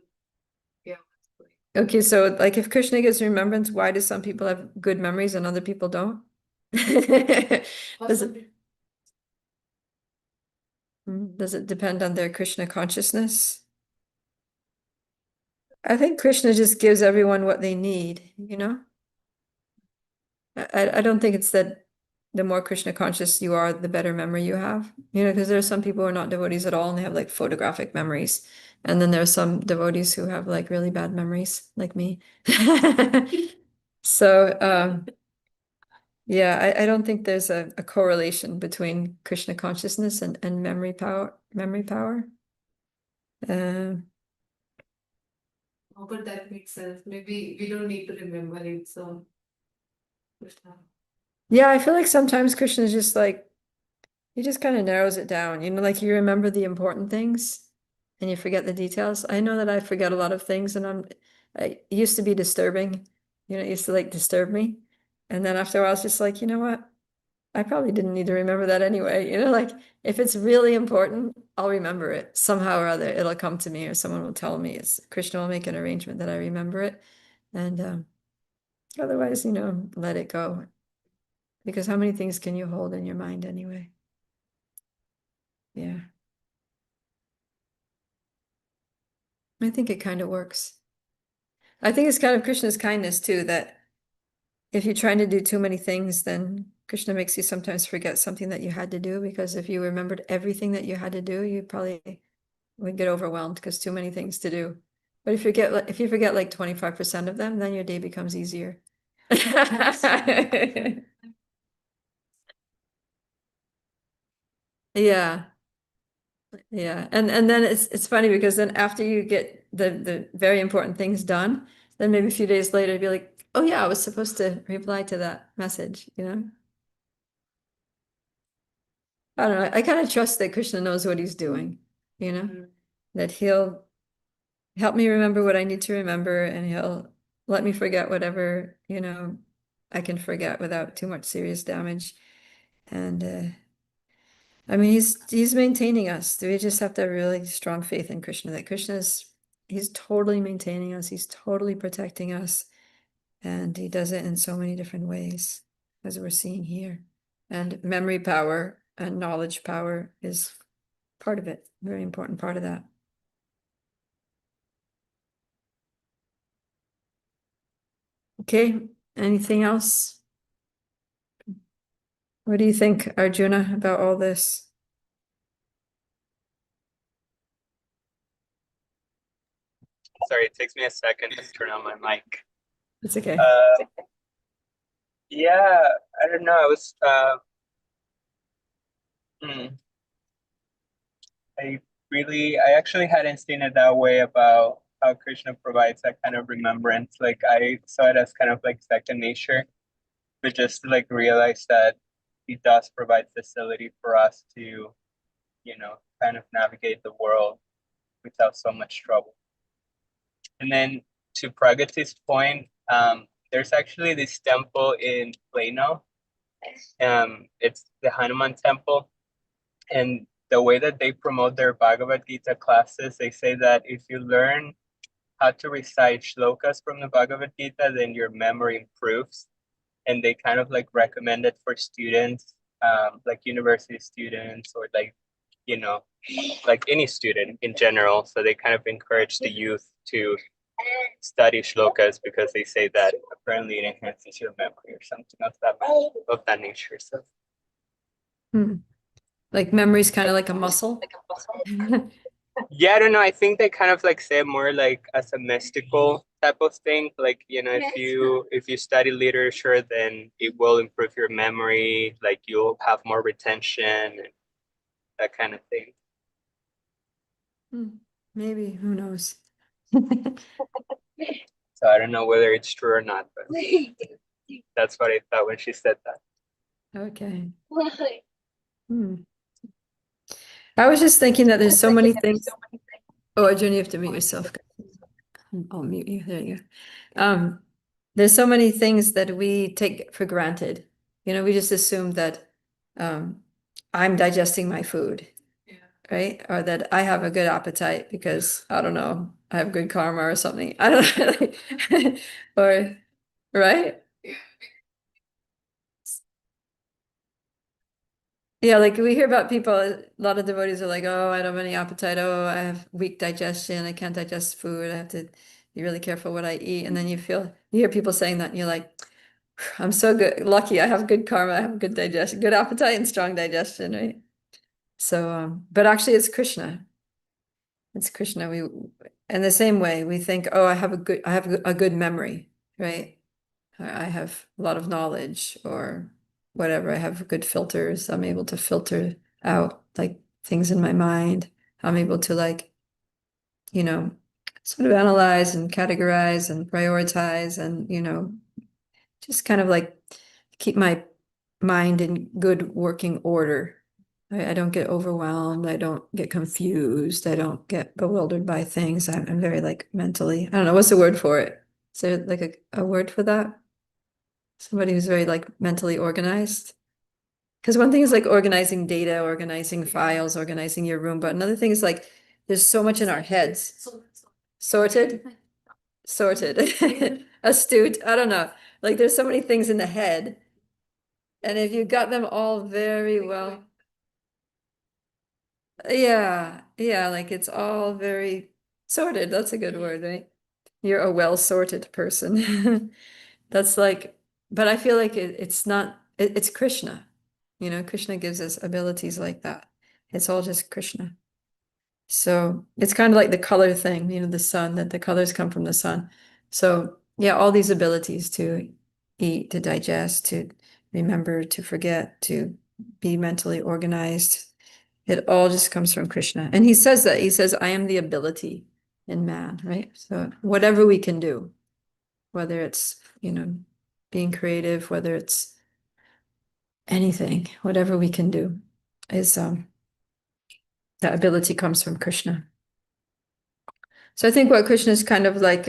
yeah. Okay, so like if Krishna gives remembrance, why do some people have good memories and other people don't? Does it, does it depend on their Krishna consciousness? I think Krishna just gives everyone what they need, you know? I don't think it's that the more Krishna conscious you are, the better memory you have. You know, because there are some people who are not devotees at all and they have like photographic memories. And then there are some devotees who have like really bad memories, like me. So yeah, I don't think there's a correlation between Krishna consciousness and memory power. Oh, but that makes sense. Maybe we don't need to remember it. So Krishna. Yeah, I feel like sometimes Krishna is just like, he just kind of narrows it down, you know, like you remember the important things and you forget the details. I know that I forget a lot of things and it used to be disturbing, you know, it used to like disturb me. And then after a while, I was just like, you know what? I probably didn't need to remember that anyway. You know, like if it's really important, I'll remember it somehow or other. It'll come to me or someone will tell me. It's Krishna will make an arrangement that I remember it. And otherwise, you know, let it go. Because how many things can you hold in your mind anyway? Yeah. I think it kind of works. I think it's kind of Krishna's kindness too, that if you're trying to do too many things, then Krishna makes you sometimes forget something that you had to do, because if you remembered everything that you had to do, you probably would get overwhelmed because too many things to do. But if you forget like 25% of them, then your day becomes easier. Yeah. Yeah. And then it's funny because then after you get the very important things done, then maybe a few days later, be like, oh yeah, I was supposed to reply to that message, you know? I don't know. I kind of trust that Krishna knows what he's doing, you know, that he'll help me remember what I need to remember, and he'll let me forget whatever, you know, I can forget without too much serious damage. And I mean, he's maintaining us. We just have to have really strong faith in Krishna, that he's totally maintaining us. He's totally protecting us. And he does it in so many different ways, as we're seeing here. And memory power and knowledge power is part of it, very important part of that. Okay, anything else? What do you think, Arjuna, about all this? Sorry, it takes me a second to turn on my mic. It's okay. Yeah, I don't know. Hmm, I actually hadn't seen it that way about how Krishna provides that kind of remembrance. Like I saw it as kind of like second nature, but just to like realize that he does provide facility for us to, kind of navigate the world without so much trouble. And then to Pragati's point, there's actually this temple in Plano. It's the Hanuman temple. And the way that they promote their Bhagavad Gita classes, they say that if you learn how to recite shlokas from the Bhagavad Gita, then your memory improves. And they kind of like recommend it for students, like university students or like, like any student in general. So they kind of encourage the youth to study shlokas because they say that apparently it enhances your memory or something of that nature. So Like memory's kind of like a muscle. yeah, I don't know. I think they kind of like say it more like as a mystical type of thing. Like, if you study literature, then it will improve your memory, like you'll have more retention and that kind of thing. Maybe, who knows? So I don't know whether it's true or not, but that's what I thought when she said that. Okay. I was just thinking that there's so many things. Oh, Arjuna, you have to mute yourself. I'll mute you. There you go. There's so many things that we take for granted. We just assume that I'm digesting my food, right? Or that I have a good appetite because I don't know, I have good karma or something. I don't know. Or right? Yeah, like we hear about people, a lot of devotees are like, oh, I don't have any appetite. Oh, I have weak digestion. I can't digest food. I have to be really careful what I eat. And then you hear people saying that and you're like, I'm so good, lucky. I have good karma. I have good digestion, good appetite and strong digestion, right? So, but actually it's Krishna. It's Krishna. In the same way, we think, oh, I have a good memory, right? I have a lot of knowledge or whatever. I have good filters. I'm able to filter out like things in my mind. I'm able to like, sort of analyze and categorize and prioritize and, just kind of like keep my mind in good working order. I don't get overwhelmed. I don't get confused. I don't get bewildered by things. I'm very like mentally, I don't know, what's the word for it? Is there like a word for that? Somebody who's very like mentally organized. Because one thing is like organizing data, organizing files, organizing your room, but another thing is like there's so much in our heads. Sorted, astute. I don't know. Like there's so many things in the head. And if you got them all very well, yeah, like it's all very sorted. That's a good word, right? You're a well-sorted person. That's like, but I feel like it's not, it's Krishna. Krishna gives us abilities like that. It's all just Krishna. So it's kind of like the color thing, the sun, that the colors come from the sun. So yeah, all these abilities to eat, to digest, to remember, to forget, to be mentally organized. It all just comes from Krishna. And he says that, I am the ability in man, right? So whatever we can do, whether it's, being creative, whether it's anything, whatever we can do is that ability comes from Krishna. So I think what Krishna is kind of like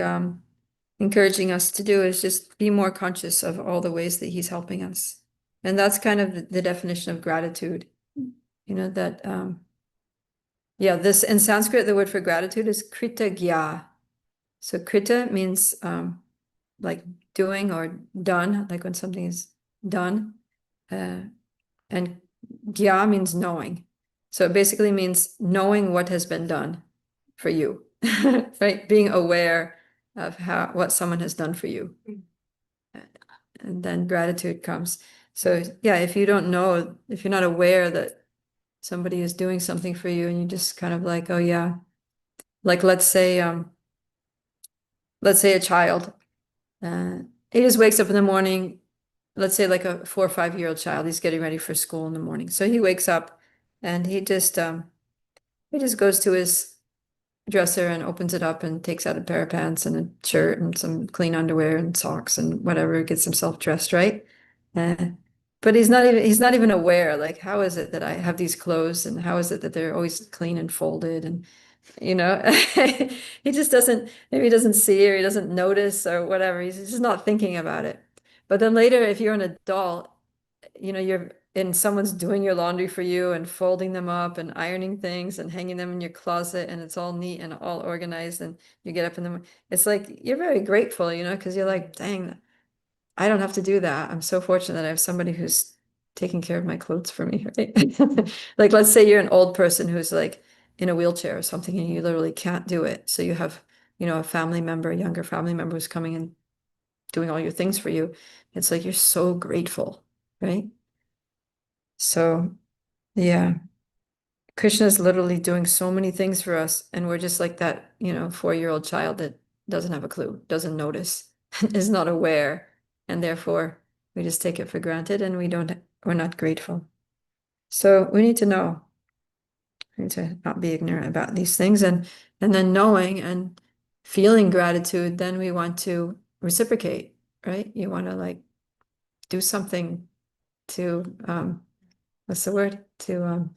encouraging us to do is just be more conscious of all the ways that he's helping us. And that's kind of the definition of gratitude. That this in Sanskrit, the word for gratitude is kritagya. So krita means like doing or done, like when something is done. And gya means knowing. So it basically means knowing what has been done for you, right? Being aware of what someone has done for you. And then gratitude comes. So yeah, if you don't know, if you're not aware that somebody is doing something for you and you just kind of like, oh yeah, like let's say a child, he just wakes up in the morning, let's say like a 4 or 5 year old child, he's getting ready for school in the morning. So he wakes up and he just goes to his dresser and opens it up and takes out a pair of pants and a shirt and some clean underwear and socks and whatever, gets himself dressed, right? But he's not even aware, like, how is it that I have these clothes and how is it that they're always clean and folded and he just doesn't, maybe he doesn't see or he doesn't notice or whatever. He's just not thinking about it. But then later, if you're an adult, you're and someone's doing your laundry for you and folding them up and ironing things and hanging them in your closet and it's all neat and all organized and you get up in the morning. It's like you're very grateful, because you're like, dang, I don't have to do that. I'm so fortunate that I have somebody who's taking care of my clothes for me, right? Like, let's say you're an old person who's like in a wheelchair or something and you literally can't do it. So you have, a family member, a younger family member who's coming and doing all your things for you. It's like you're so grateful, right? So yeah, Krishna is literally doing so many things for us, and we're just like that, 4-year-old child that doesn't have a clue, doesn't notice, is not aware, and therefore we just take it for granted and we're not grateful. So we need to know. We need to not be ignorant about these things, and then knowing and feeling gratitude, then we want to reciprocate, right? You want to like do something to what's the word? To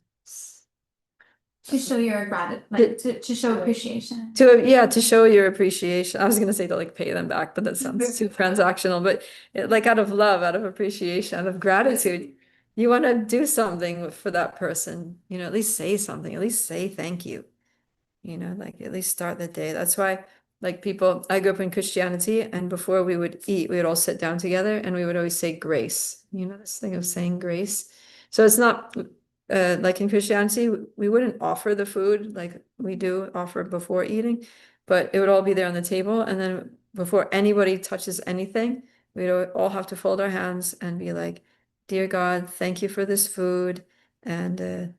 show your gratitude, like to show appreciation. to show your appreciation. I was gonna say to like pay them back, but that sounds too transactional. But like out of love, out of appreciation, out of gratitude, you want to do something for that person. At least say something. At least say thank you. Like at least start the day. That's why, like I grew up in Christianity, and before we would eat, we would all sit down together and we would always say grace. This thing of saying grace. So it's not like in Christianity, we wouldn't offer the food like we do offer before eating, but it would all be there on the table. And then before anybody touches anything, we'd all have to fold our hands and be like, Dear God, thank you for this food. And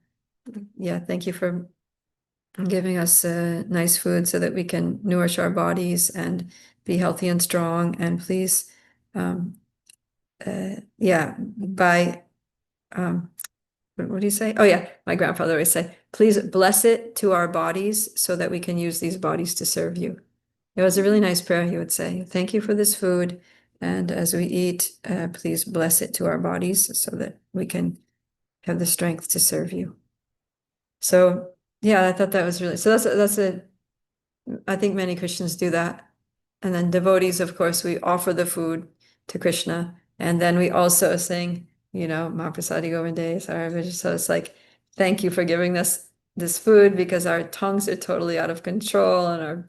yeah, thank you for giving us nice food so that we can nourish our bodies and be healthy and strong. And please, by what do you say? Oh yeah, my grandfather always said, please bless it to our bodies so that we can use these bodies to serve you. It was a really nice prayer. He would say, thank you for this food. And as we eat, please bless it to our bodies so that we can have the strength to serve you. So yeah, I thought that was really, so I think many Christians do that. And then devotees, of course, we offer the food to Krishna. And then we also sing, Mahaprasadi Govinde Saravaja. So it's like, thank you for giving us this food because our tongues are totally out of control and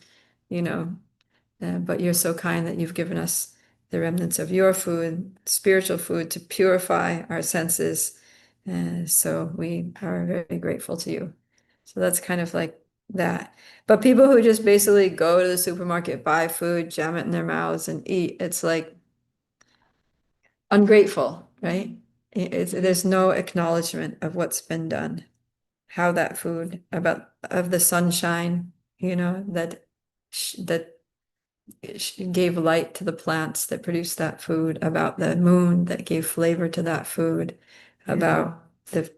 but you're so kind that you've given us the remnants of your food, spiritual food, to purify our senses. So we are very grateful to you. So that's kind of like that. But people who just basically go to the supermarket, buy food, jam it in their mouths and eat, it's like ungrateful, right? There's no acknowledgement of what's been done, how that food, of the sunshine, that gave light to the plants that produced that food, about the moon that gave flavor to that food, about the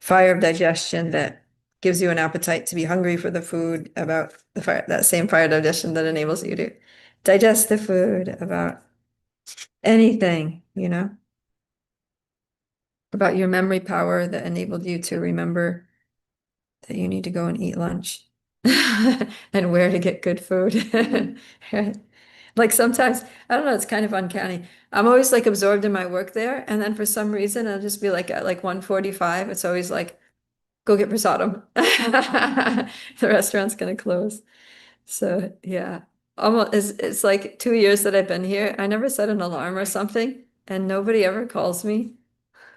fire of digestion that gives you an appetite to be hungry for the food, about that same fire of digestion that enables you to digest the food, about anything, you know, about your memory power that enabled you to remember that you need to go and eat lunch and where to get good food. Right? Like sometimes, I don't know, it's kind of uncanny. I'm always like absorbed in my work there, and then for some reason I'll just be like at like 1:45, it's always like, go get prasadam. The restaurant's gonna close. So yeah. Almost it's like 2 years that I've been here. I never set an alarm or something, and nobody ever calls me.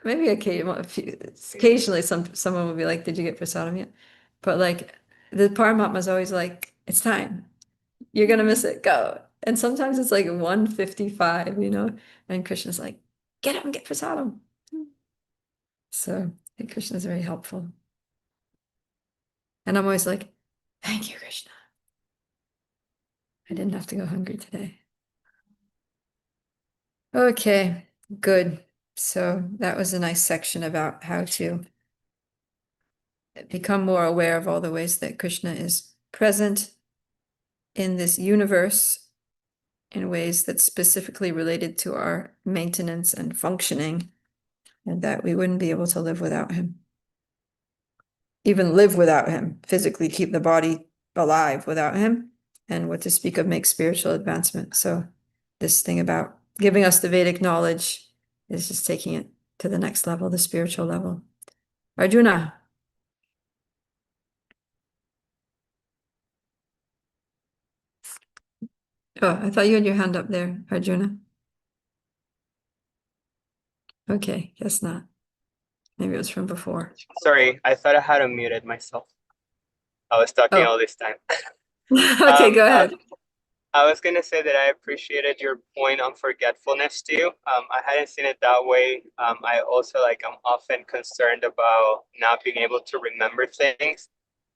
Maybe occasionally someone will be like, "Did you get prasadam yet?" But like the Paramatma's always like, "It's time. You're gonna miss it. Go." And sometimes it's like 1:55, you know, and Krishna's like, "Get up and get prasadam." So I think Krishna's very helpful. And I'm always like, "Thank you, Krishna. I didn't have to go hungry today." Okay, good. So that was a nice section about how to become more aware of all the ways that Krishna is present in this universe in ways that's specifically related to our maintenance and functioning, and that we wouldn't be able to live without him. Even live without him, physically keep the body alive without him, and what to speak of make spiritual advancement. So this thing about giving us the Vedic knowledge is just taking it to the next level, the spiritual level. Arjuna. Oh, I thought you had your hand up there, Arjuna. Okay, guess not. Maybe it was from before. Sorry, I thought I had unmuted myself. I was talking all this time. Okay, go ahead. I was gonna say that I appreciated your point on forgetfulness too. I hadn't seen it that way. I also like I'm often concerned about not being able to remember things,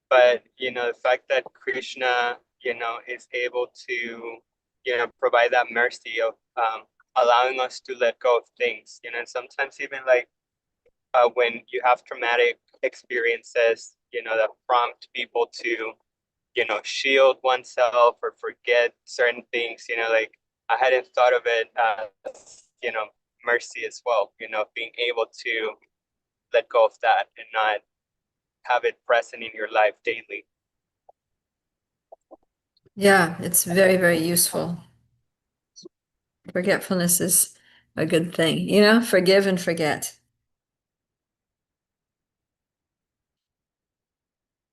but the fact that Krishna, is able to, provide that mercy of allowing us to let go of things, and sometimes even like when you have traumatic experiences, that prompt people to shield oneself or forget certain things, like I hadn't thought of it as, mercy as well, being able to let go of that and not have it present in your life daily. Yeah, it's very, very useful. Forgetfulness is a good thing, forgive and forget.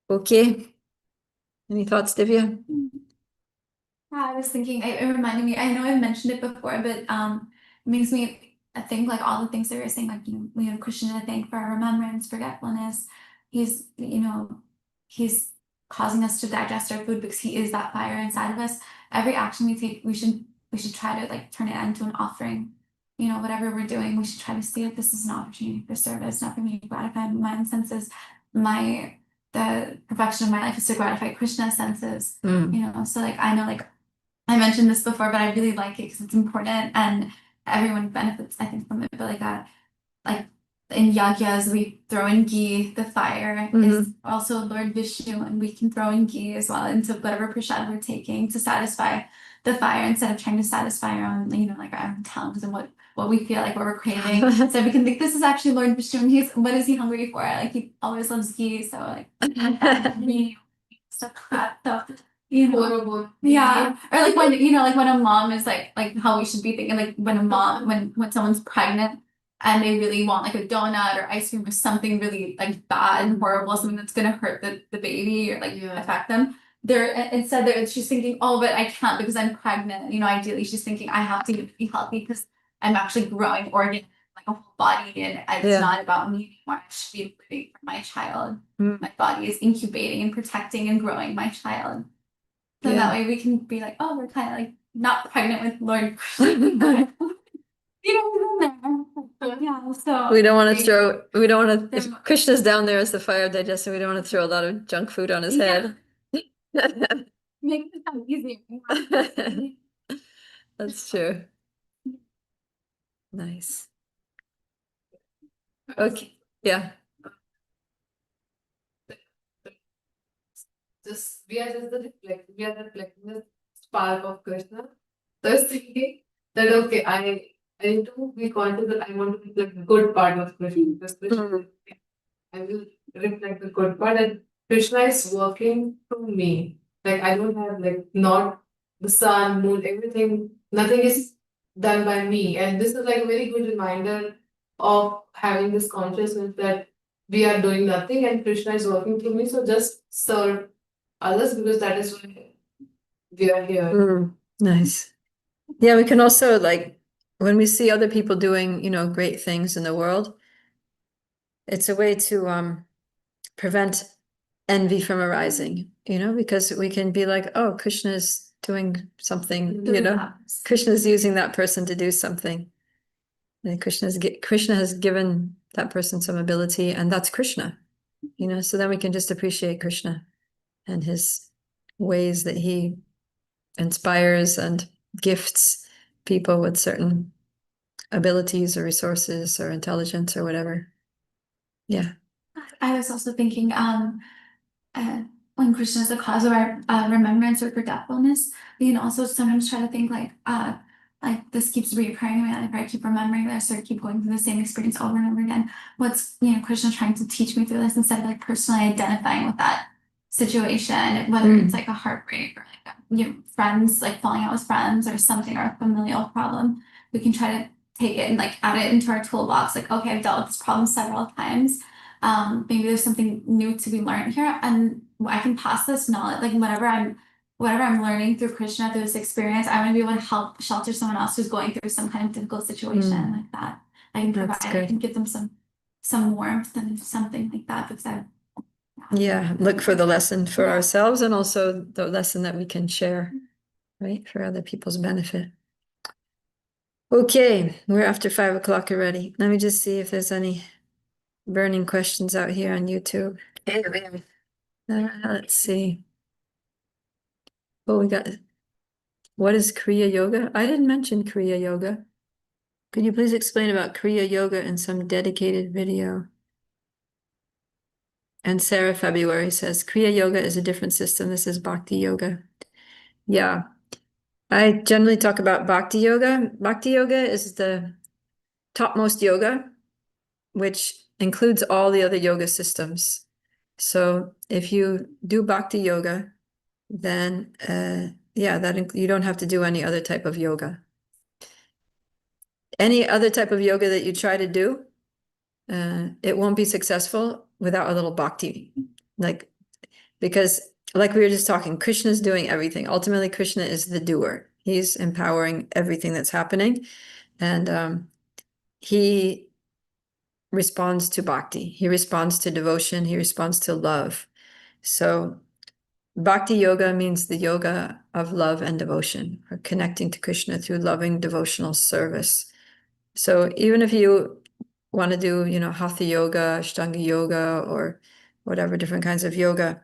Okay. Any thoughts, Divya? I was thinking, it reminded me, I know I've mentioned it before, but it makes me think like all the things that you're saying, like, we have Krishna to thank for our remembrance, forgetfulness. He's, he's causing us to digest our food because he is that fire inside of us. Every action we take, we should try to like turn it into an offering. Whatever we're doing, we should try to see if this is an opportunity for service, not for me to gratify my own senses. The perfection of my life is to gratify Krishna's senses. So like I know like I mentioned this before, but I really like it because it's important and everyone benefits, I think, from it. But like in yagyas, we throw in ghee. The fire is also Lord Vishnu, and we can throw in ghee as well into whatever prasad we're taking to satisfy the fire instead of trying to satisfy our own, like our own tongues and what we feel like what we're craving. So we can think this is actually Lord Vishnu. And what is he hungry for? Like he always loves ghee, so like ghee, stuff like that. So yeah, or like when like when a mom is like how we should be thinking, like when a mom when someone's pregnant and they really want like a donut or ice cream or something really like bad and horrible, something that's gonna hurt the baby or like affect them. She's thinking, oh, but I can't because I'm pregnant. Ideally she's thinking I have to be healthy because I'm actually growing organ like a whole body, and it's not about me anymore. I should be living for my child. My body is incubating and protecting and growing my child. So that way we can be like, oh, we're kind of like not pregnant with Lord Krishna. So we don't want to if Krishna's down there as the fire digester, we don't want to throw a lot of junk food on his head. Make it sound easier. That's true. Nice. Okay. Yeah. We are just the reflecting the spark of Krishna. So I was thinking that okay, I need to be conscious that I want to reflect the good part of Krishna. Because Krishna, I will reflect the good part, and Krishna is working through me. Like I don't have like not the sun, moon, everything. Nothing is done by me, and this is like a very good reminder of having this consciousness that we are doing nothing and Krishna is working through me. So just serve others because that is why we are here. Nice. Yeah, we can also like when we see other people doing, great things in the world, it's a way to prevent envy from arising, because we can be like, oh, Krishna's doing something, Krishna's using that person to do something. And Krishna has given that person some ability, and that's Krishna, so then we can just appreciate Krishna and his ways that he inspires and gifts people with certain abilities or resources or intelligence or whatever. Yeah. I was also thinking, when Krishna is the cause of our remembrance or forgetfulness, we can also sometimes try to think like this keeps reoccurring in my life, or I keep remembering this, or keep going through the same experience over and over again. What's Krishna trying to teach me through this, instead of like personally identifying with that situation, whether it's like a heartbreak or like friends, like falling out with friends or something, or a familial problem, we can try to take it and like add it into our toolbox. Like, okay, I've dealt with this problem several times. Maybe there's something new to be learned here, and I can pass this knowledge, like whatever I'm learning through Krishna, through this experience, I want to be able to help shelter someone else who's going through some kind of difficult situation like that. I can That's provide, good. I can give them some warmth and something like that, because Yeah, look for the lesson for ourselves and also the lesson that we can share, right, for other people's benefit. Okay, we're after 5 o'clock already. Let me just see if there's any burning questions out here on YouTube. Let's see. Oh, we got, what is Kriya Yoga? I didn't mention Kriya Yoga. Could you please explain about Kriya Yoga in some dedicated video? And Sarah February says, Kriya Yoga is a different system. This is Bhakti Yoga. Yeah, I generally talk about Bhakti Yoga. Bhakti Yoga is the topmost yoga, which includes all the other yoga systems. So if you do Bhakti Yoga, then you don't have to do any other type of yoga. Any other type of yoga that you try to do, it won't be successful without a little bhakti. Because like we were just talking, Krishna is doing everything. Ultimately, Krishna is the doer. He's empowering everything that's happening. And he responds to bhakti. He responds to devotion. He responds to love. So Bhakti Yoga means the yoga of love and devotion, or connecting to Krishna through loving devotional service. So even if you want to do, Hatha Yoga, Ashtanga Yoga, or whatever different kinds of yoga,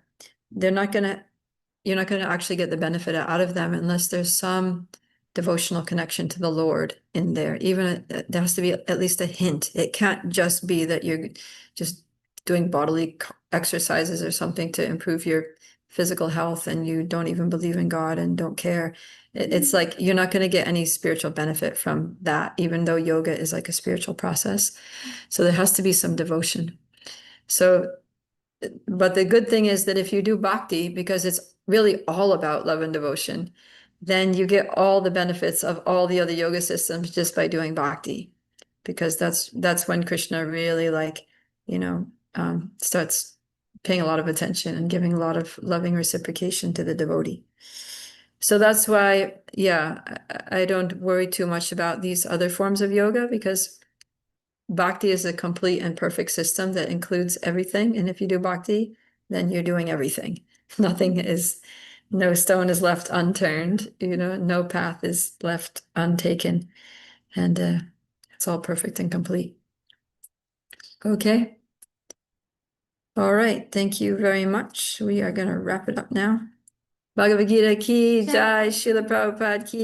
you're not going to actually get the benefit out of them unless there's some devotional connection to the Lord in there. Even there has to be at least a hint. It can't just be that you're just doing bodily exercises or something to improve your physical health and you don't even believe in God and don't care. It's like you're not going to get any spiritual benefit from that, even though yoga is like a spiritual process. So there has to be some devotion. But the good thing is that if you do bhakti, because it's really all about love and devotion, then you get all the benefits of all the other yoga systems just by doing bhakti. Because that's when Krishna really starts paying a lot of attention and giving a lot of loving reciprocation to the devotee. So that's why, I don't worry too much about these other forms of yoga, because bhakti is a complete and perfect system that includes everything. And if you do bhakti, then you're doing everything. No stone is left unturned, no path is left untaken. And it's all perfect and complete. Okay. All right. Thank you very much. We are going to wrap it up now. Bhagavad Gita ki jai, Srila Prabhupada ki